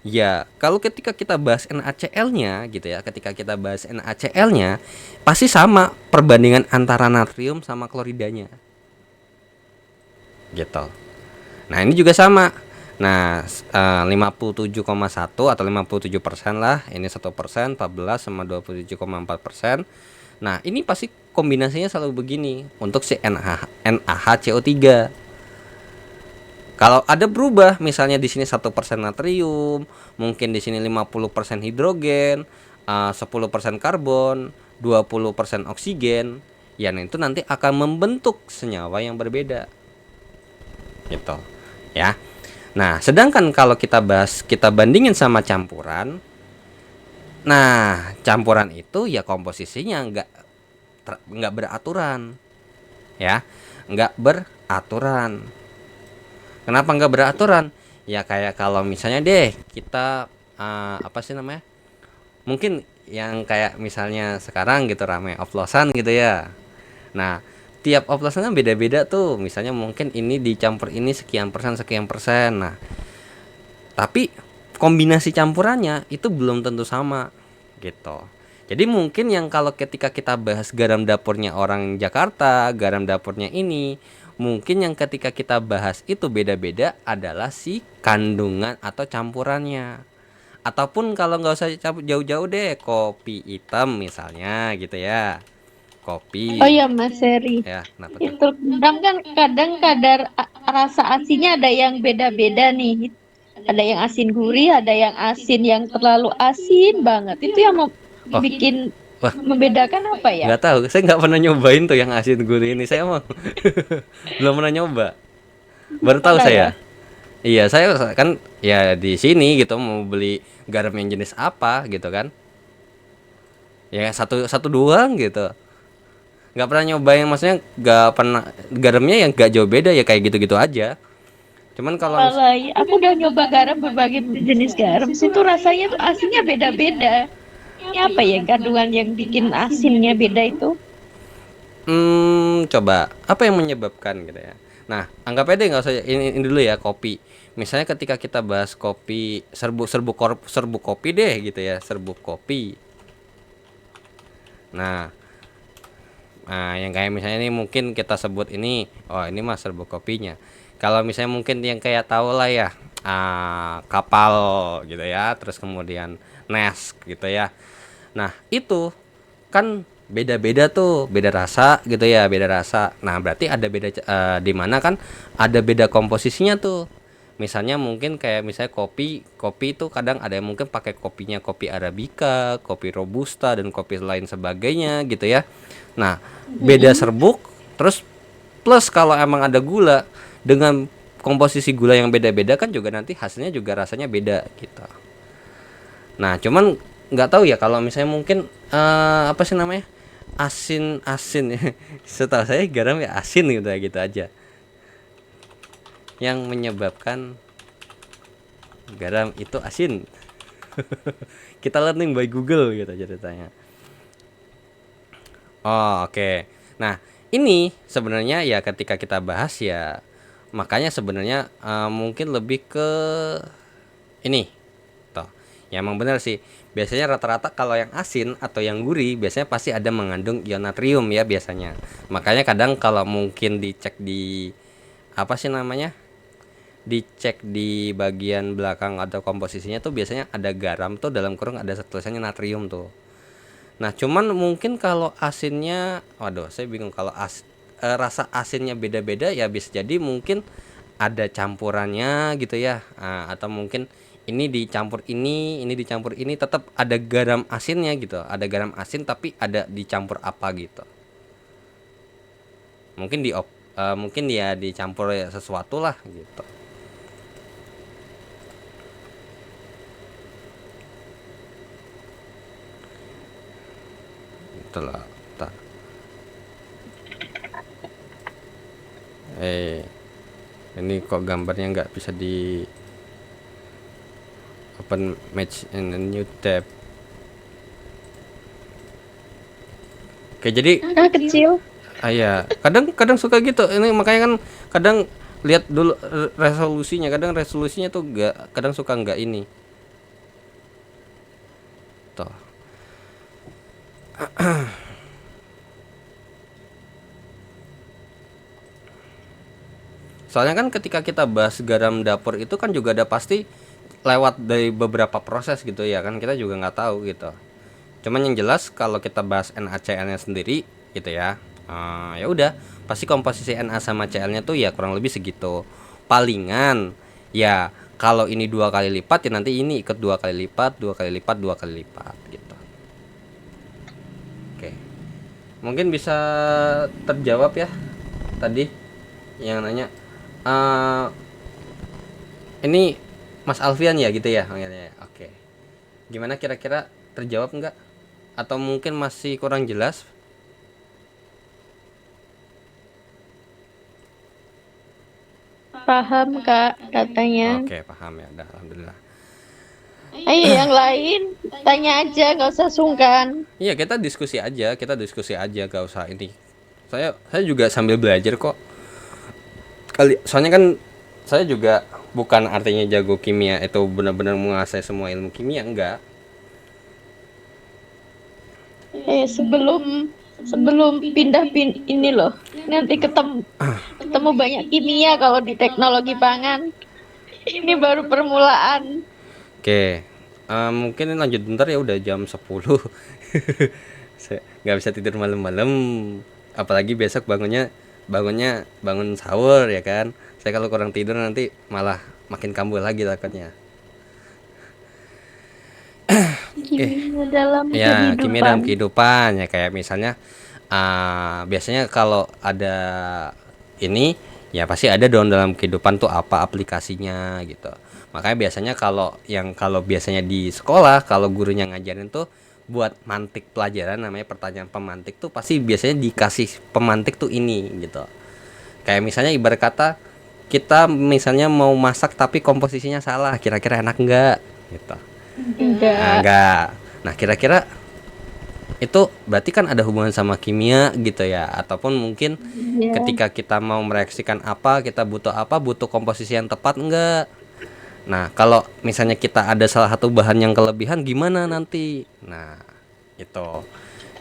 ya kalau ketika kita bahas NaCl-nya gitu ya, ketika kita bahas NaCl-nya pasti sama perbandingan antara natrium sama kloridanya, gitu. Nah, ini juga sama. Nah, 57,1 atau 57% lah, ini 1%, 14 sama 27,4%. Nah, ini pasti kombinasinya selalu begini untuk si NaHCO3. Kalau ada berubah, misalnya di sini 1% natrium, mungkin di sini 50% hidrogen, 10% karbon, 20% oksigen, ya nah itu nanti akan membentuk senyawa yang berbeda. Gitu. Ya. Nah, sedangkan kalau kita bandingin sama campuran, nah, campuran itu ya komposisinya nggak beraturan, ya. Nggak beraturan. Kenapa nggak beraturan? Ya kayak kalau misalnya deh kita apa sih namanya? Mungkin yang kayak misalnya sekarang gitu rame oplosan gitu ya. Nah, tiap oplosan kan beda-beda tuh. Misalnya mungkin ini dicampur ini sekian persen sekian persen. Nah, tapi kombinasi campurannya itu belum tentu sama gitu. Jadi mungkin yang kalau ketika kita bahas garam dapurnya orang Jakarta, garam dapurnya ini, mungkin yang ketika kita bahas itu beda-beda adalah si kandungan atau campurannya. Ataupun kalau nggak usah jauh-jauh deh, kopi hitam misalnya gitu ya. Oh Kopi, ya Mas Seri, ya kenapa tuh? itu rendang kan kadang kadar rasa asinnya ada yang beda-beda nih. Ada yang asin gurih, ada yang asin yang terlalu asin banget. Itu yang Oh, bikin wah, membedakan apa ya? nggak tahu. Saya nggak pernah nyobain tuh yang asin gurih ini. Saya mau belum pernah nyoba. Baru tahu Pernah ya? saya. Iya, saya kan ya di sini gitu mau beli garam yang jenis apa gitu kan. Ya satu satu doang gitu. Nggak pernah nyobain, maksudnya nggak pernah garamnya yang nggak jauh beda ya kayak gitu-gitu aja. Cuman kalau Malah, ya, aku udah nyoba garam berbagai jenis garam. Situ rasanya tuh asinnya beda-beda. Ini apa ya kandungan yang bikin asinnya beda itu? coba apa yang menyebabkan gitu ya. Nah, anggap aja deh nggak usah ini dulu ya kopi. Misalnya ketika kita bahas kopi serbuk kopi deh gitu ya, serbuk kopi. Nah, yang kayak misalnya ini mungkin kita sebut ini, oh ini mah serbuk kopinya. Kalau misalnya mungkin yang kayak tahu lah ya, kapal gitu ya, terus kemudian Nes gitu ya. Nah itu kan beda-beda tuh, beda rasa gitu ya, beda rasa. Nah berarti ada beda di mana kan ada beda komposisinya tuh. Misalnya mungkin kayak misalnya kopi itu kadang ada yang mungkin pakai kopinya kopi arabica, kopi robusta dan kopi lain sebagainya gitu ya. Nah, beda Mm-mm. serbuk terus plus kalau emang ada gula dengan komposisi gula yang beda-beda kan juga nanti hasilnya juga rasanya beda gitu. Nah, cuman nggak tahu ya kalau misalnya mungkin apa sih namanya? Asin ya. Setahu saya garam ya asin gitu ya gitu aja. Yang menyebabkan garam itu asin. Kita learning by Google gitu ceritanya. Oh, oke. Nah, ini sebenarnya ya ketika kita bahas ya makanya sebenarnya mungkin lebih ke ini toh. Ya emang benar sih. Biasanya rata-rata kalau yang asin atau yang gurih biasanya pasti ada mengandung ion natrium ya biasanya. Makanya kadang kalau mungkin dicek di apa sih namanya? Dicek di bagian belakang atau komposisinya tuh biasanya ada garam tuh dalam kurung ada tulisannya natrium tuh. Nah, cuman mungkin kalau asinnya, waduh, saya bingung kalau rasa asinnya beda-beda ya bisa jadi mungkin ada campurannya gitu ya. Atau mungkin ini dicampur ini tetap ada garam asinnya gitu. Ada garam asin tapi ada dicampur apa gitu. Mungkin mungkin ya dicampur ya sesuatu lah gitu. Itulah. Eh, ini kok gambarnya nggak bisa di apa open match in a new tab. Oke, jadi Ah, kecil. ya kadang suka gitu. Ini makanya kan kadang lihat dulu resolusinya. Kadang resolusinya tuh gak, kadang suka nggak ini. Tuh. Soalnya kan ketika kita bahas garam dapur itu kan juga ada pasti lewat dari beberapa proses gitu ya kan, kita juga nggak tahu gitu. Cuman yang jelas kalau kita bahas NaCl-nya sendiri gitu ya, ya udah pasti komposisi Na sama Cl-nya tuh ya kurang lebih segitu. Palingan ya kalau ini 2 kali lipat ya nanti ini ikut 2 kali lipat, 2 kali lipat, 2 kali lipat gitu. Oke, mungkin bisa terjawab ya tadi yang nanya. Eh, ini Mas Alfian ya gitu ya panggilnya. Oke. Gimana kira-kira terjawab nggak? Atau mungkin masih kurang jelas? Paham, Kak, katanya. Oke, paham ya. Udah, alhamdulillah. Ayo yang lain, tanya aja, nggak usah sungkan. Iya, kita diskusi aja, gak usah ini. Saya juga sambil belajar kok. Soalnya kan saya juga bukan artinya jago kimia itu benar-benar menguasai semua ilmu kimia, enggak. Sebelum sebelum ini loh, nanti ketemu ketemu banyak kimia kalau di teknologi pangan. Ini baru permulaan. Oke. Mungkin lanjut bentar ya, udah jam 10. Saya nggak bisa tidur malam-malam, apalagi besok bangun sahur ya kan. Saya kalau kurang tidur nanti malah makin kambuh lagi takutnya. Kimia dalam Ya, kimia kehidupan. dalam kehidupan ya kayak misalnya biasanya kalau ada ini ya pasti ada dong dalam kehidupan tuh apa aplikasinya gitu. Makanya biasanya kalau biasanya di sekolah kalau gurunya ngajarin tuh buat mantik pelajaran namanya pertanyaan pemantik tuh pasti biasanya dikasih pemantik tuh ini gitu. Kayak misalnya ibarat kata kita misalnya mau masak tapi komposisinya salah, kira-kira enak nggak gitu. Enggak. Enggak. Nah, kira-kira itu berarti kan ada hubungan sama kimia gitu ya, ataupun mungkin Ya. ketika kita mau mereaksikan apa, kita butuh komposisi yang tepat enggak. Nah, kalau misalnya kita ada salah satu bahan yang kelebihan gimana nanti? Nah, itu.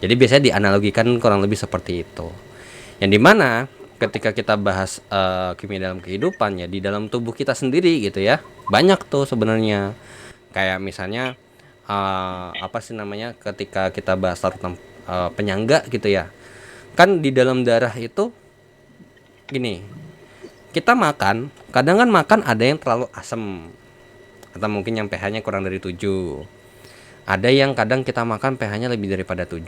Jadi biasanya dianalogikan kurang lebih seperti itu. Yang dimana ketika kita bahas kimia dalam kehidupan ya di dalam tubuh kita sendiri gitu ya, banyak tuh sebenarnya. Kayak misalnya apa sih namanya ketika kita bahas tentang penyangga gitu ya. Kan di dalam darah itu gini, kita makan, kadang kan makan ada yang terlalu asam atau mungkin yang pH-nya kurang dari 7. Ada yang kadang kita makan pH-nya lebih daripada 7.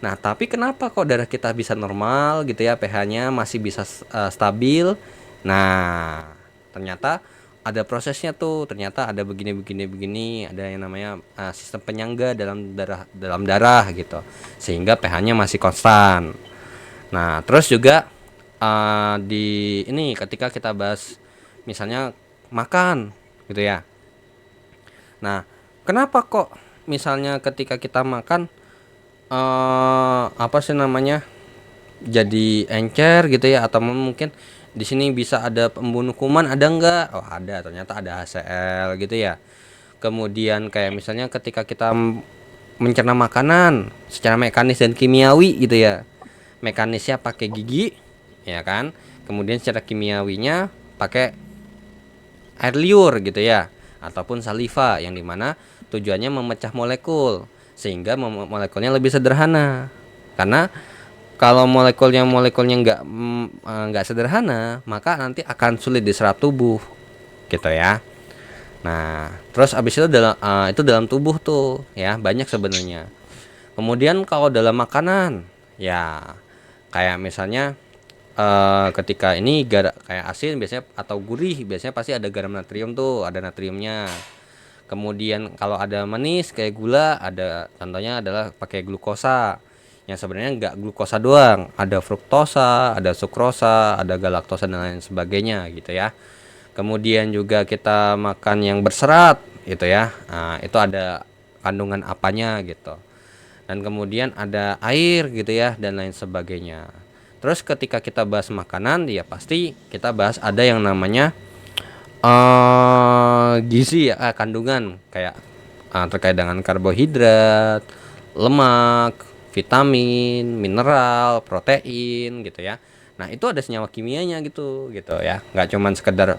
Nah, tapi kenapa kok darah kita bisa normal gitu ya, pH-nya masih bisa stabil? Nah, ternyata ada prosesnya tuh. Ternyata ada begini, ada yang namanya sistem penyangga dalam darah gitu. Sehingga pH-nya masih konstan. Nah, terus juga di ini ketika kita bahas misalnya makan gitu ya. Nah, kenapa kok misalnya ketika kita makan apa sih namanya jadi encer gitu ya, atau mungkin di sini bisa ada pembunuh kuman, ada enggak? Oh, ada, ternyata ada HCl gitu ya. Kemudian kayak misalnya ketika kita mencerna makanan secara mekanis dan kimiawi gitu ya. Mekanisnya pakai gigi ya kan. Kemudian secara kimiawinya pakai air liur gitu ya, ataupun saliva yang dimana tujuannya memecah molekul sehingga molekulnya lebih sederhana. Karena kalau molekulnya nggak sederhana, maka nanti akan sulit diserap tubuh, gitu ya. Nah, terus abis itu dalam tubuh tuh, ya banyak sebenarnya. Kemudian kalau dalam makanan, ya kayak misalnya ketika ini kayak asin biasanya atau gurih biasanya pasti ada garam natrium tuh, ada natriumnya. Kemudian kalau ada manis kayak gula, ada contohnya adalah pakai glukosa. Yang sebenarnya nggak glukosa doang, ada fruktosa, ada sukrosa, ada galaktosa dan lain sebagainya gitu ya. Kemudian juga kita makan yang berserat, gitu ya. Nah, itu ada kandungan apanya gitu. Dan kemudian ada air gitu ya dan lain sebagainya. Terus ketika kita bahas makanan ya pasti kita bahas ada yang namanya gizi ya, kandungan kayak terkait dengan karbohidrat, lemak, vitamin, mineral, protein gitu ya. Nah, itu ada senyawa kimianya gitu ya. Nggak cuman sekedar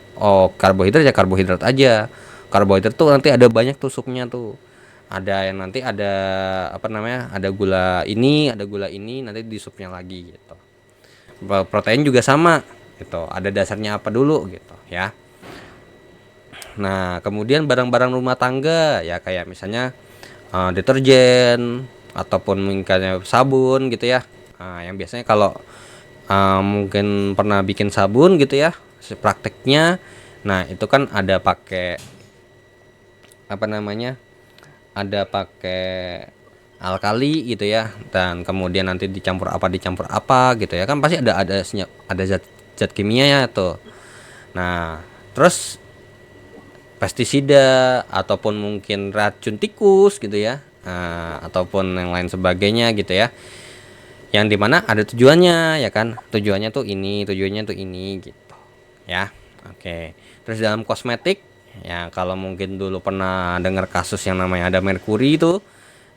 karbohidrat ya karbohidrat aja. Karbohidrat tuh nanti ada banyak tuh subnya tuh. Ada yang nanti ada apa namanya? Ada gula ini nanti di subnya lagi gitu. Protein juga sama gitu. Ada dasarnya apa dulu gitu ya. Nah, kemudian barang-barang rumah tangga ya kayak misalnya deterjen ataupun mungkin sabun gitu ya. Yang biasanya kalau mungkin pernah bikin sabun gitu ya, prakteknya. Nah, itu kan ada pakai apa namanya? Ada pakai alkali gitu ya, dan kemudian nanti dicampur apa gitu ya. Kan pasti ada zat zat kimianya tuh. Nah, terus pestisida ataupun mungkin racun tikus gitu ya, ataupun yang lain sebagainya gitu ya, yang dimana ada tujuannya ya kan, tujuannya tuh ini gitu ya. Oke, terus dalam kosmetik ya, kalau mungkin dulu pernah dengar kasus yang namanya ada merkuri itu,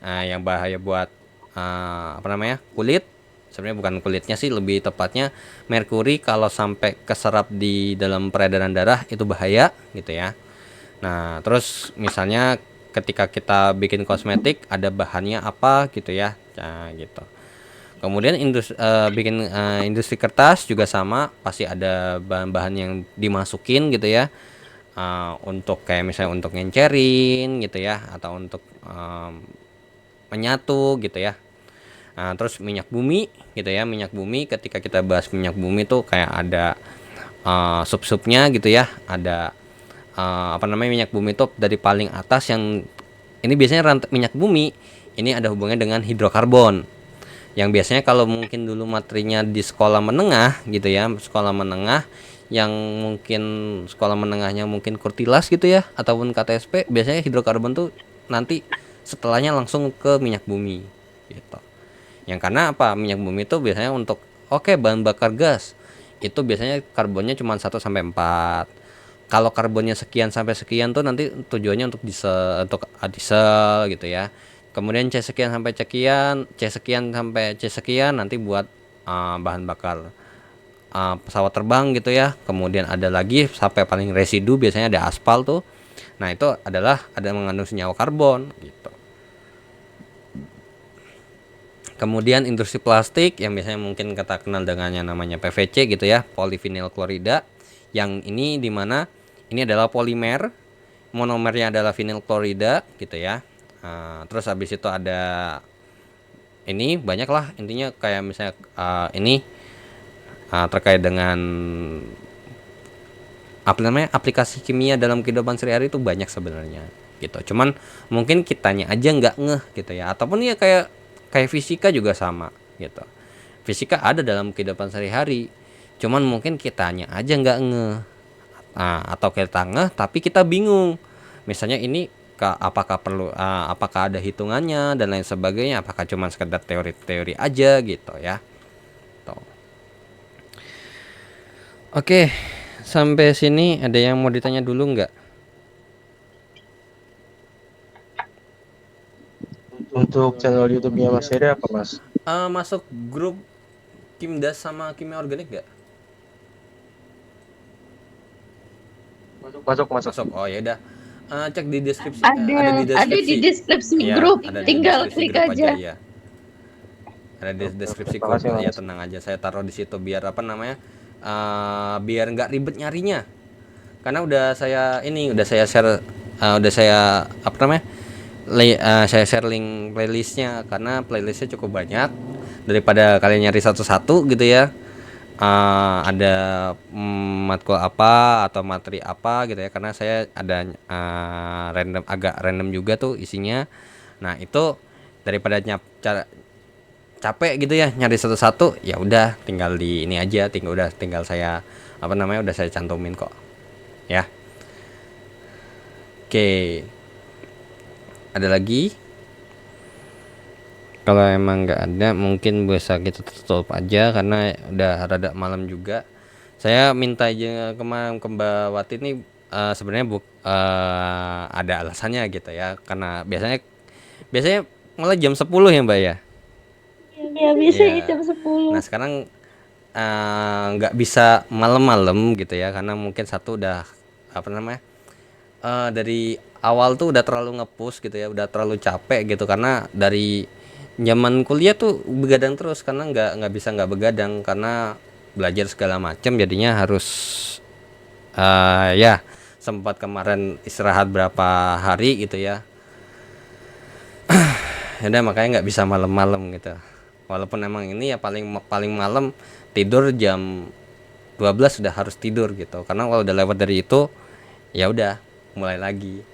yang bahaya buat apa namanya kulit. Sebenarnya bukan kulitnya sih, lebih tepatnya merkuri kalau sampai keserap di dalam peredaran darah itu bahaya gitu ya. Nah, terus misalnya ketika kita bikin kosmetik ada bahannya apa gitu ya. Nah, gitu. Kemudian industri kertas juga sama, pasti ada bahan-bahan yang dimasukin gitu ya. Untuk kayak misalnya untuk ngencerin gitu ya, atau untuk menyatu gitu ya. Nah, terus minyak bumi gitu ya. Minyak bumi, ketika kita bahas minyak bumi tuh kayak ada sub-subnya gitu ya. Ada apa namanya, minyak bumi itu dari paling atas, yang ini biasanya rantai minyak bumi ini ada hubungannya dengan hidrokarbon, yang biasanya kalau mungkin dulu materinya di sekolah menengah gitu ya, sekolah menengah yang mungkin sekolah menengahnya mungkin Kurtilas gitu ya, ataupun KTSP, biasanya hidrokarbon tuh nanti setelahnya langsung ke minyak bumi gitu. Yang karena apa, minyak bumi itu biasanya untuk bahan bakar gas itu biasanya karbonnya cuma 1 sampai 4. Kalau karbonnya sekian sampai sekian tuh nanti tujuannya untuk diesel gitu ya. Kemudian C sekian nanti buat bahan bakar pesawat terbang gitu ya. Kemudian ada lagi sampai paling residu, biasanya ada aspal tuh. Nah, itu ada mengandung senyawa karbon gitu. Kemudian industri plastik yang biasanya mungkin kita kenal dengan yang namanya PVC gitu ya, polyvinyl klorida. Yang ini dimana ini adalah polimer, monomernya adalah vinyl klorida gitu ya. Terus habis itu ada ini banyak lah intinya, kayak misalnya ini terkait dengan apa namanya, aplikasi kimia dalam kehidupan sehari-hari itu banyak sebenarnya gitu. Cuman mungkin kitanya aja nggak ngeh gitu ya, ataupun ya kayak kayak fisika juga sama gitu. Fisika ada dalam kehidupan sehari-hari, cuman mungkin kitanya aja nggak ngeh. Atau kita ngeh tapi kita bingung. Misalnya ini apakah ada hitungannya dan lain sebagainya, apakah cuma sekedar teori-teori aja gitu ya. Tuh. Oke, sampai sini ada yang mau ditanya dulu nggak? Untuk channel YouTube-nya Mas Heri apa, Mas? Masuk grup Kimdas sama Kimia Organik nggak? Masuk, Mas. Masuk. Oh ya udah. Cek di deskripsi. Ada di Ada di deskripsi. deskripsi Ya, grup, ada di tinggal deskripsi klik grup aja. ya. Ada di deskripsi Terima grup kasih, ya, Mas. tenang aja, saya taruh di situ biar apa namanya, biar nggak ribet nyarinya, karena udah saya share, udah saya apa namanya, saya share link playlistnya, karena playlistnya cukup banyak daripada kalian nyari satu-satu gitu ya. Ada matkul apa atau materi apa gitu ya, karena saya ada agak random juga tuh isinya. Nah, itu daripada capek gitu ya nyari satu-satu, ya udah tinggal di ini aja, tinggal saya apa namanya, udah saya cantumin kok ya. Oke. Ada lagi? Kalau emang nggak ada, mungkin bisa kita tutup aja karena udah rada malam juga. Saya minta aja kemarin ke Mbak Wati ini sebenarnya ada alasannya gitu ya. Karena biasanya biasanya malah jam 10 ya Mbak ya. Ya biasanya Iya. jam 10. Nah sekarang nggak bisa malam-malam gitu ya karena mungkin satu udah apa namanya dari awal tuh udah terlalu ngepush gitu ya, udah terlalu capek gitu karena dari zaman kuliah tuh begadang terus karena nggak bisa nggak begadang karena belajar segala macam jadinya harus ya sempat kemarin istirahat berapa hari gitu ya. Ya udah makanya nggak bisa malam-malam gitu. Walaupun emang ini ya paling paling malam tidur jam 12 sudah harus tidur gitu. Karena kalau udah lewat dari itu ya udah mulai lagi.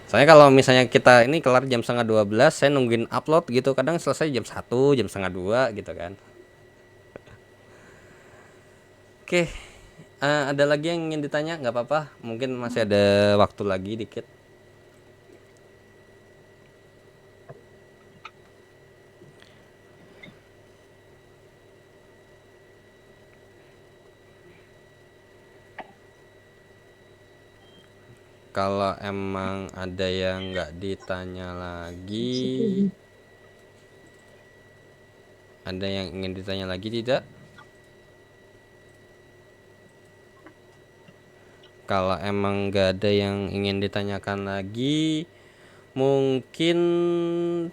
Soalnya kalau misalnya kita ini kelar jam setengah 12 saya nungguin upload gitu kadang selesai jam 1 jam setengah 2 gitu kan. Oke, ada lagi yang ingin ditanya nggak apa-apa, mungkin masih ada waktu lagi dikit. Kalau emang ada yang nggak ditanya lagi, ada yang ingin ditanya lagi tidak? Kalau emang nggak ada yang ingin ditanyakan lagi, mungkin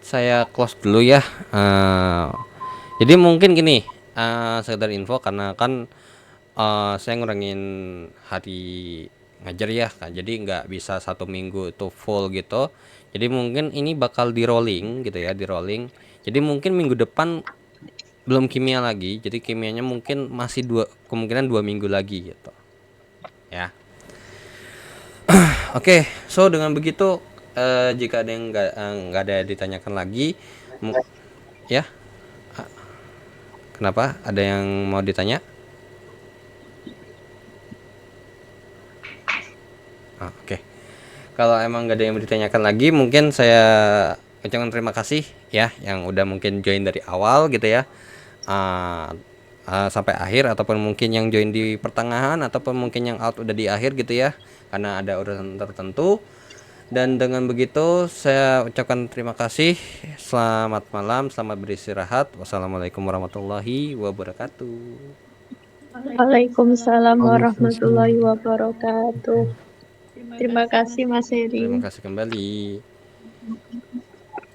saya close dulu ya. Eh, jadi mungkin gini, sekedar info karena kan saya ngurangin hari ngajar ya kan, jadi nggak bisa 1 minggu itu full gitu. Jadi mungkin ini bakal di rolling gitu ya, di rolling. Jadi mungkin minggu depan belum kimia lagi, jadi kimianya mungkin masih kemungkinan 2 minggu lagi gitu ya. Oke, so dengan begitu jika ada yang nggak ada ditanyakan lagi, ya kenapa? Ada yang mau ditanya? Oke. Kalau emang nggak ada yang mau ditanyakan lagi, mungkin saya ucapkan terima kasih ya yang udah mungkin join dari awal gitu ya. Uh, Sampai akhir ataupun mungkin yang join di pertengahan ataupun mungkin yang out udah di akhir gitu ya. Karena ada urusan tertentu. Dan dengan begitu saya ucapkan terima kasih. Selamat malam, selamat beristirahat. Wassalamualaikum warahmatullahi wabarakatuh. Waalaikumsalam Waalaikumsalam. warahmatullahi wabarakatuh. Terima kasih Mas Terima Heri. kasih kembali.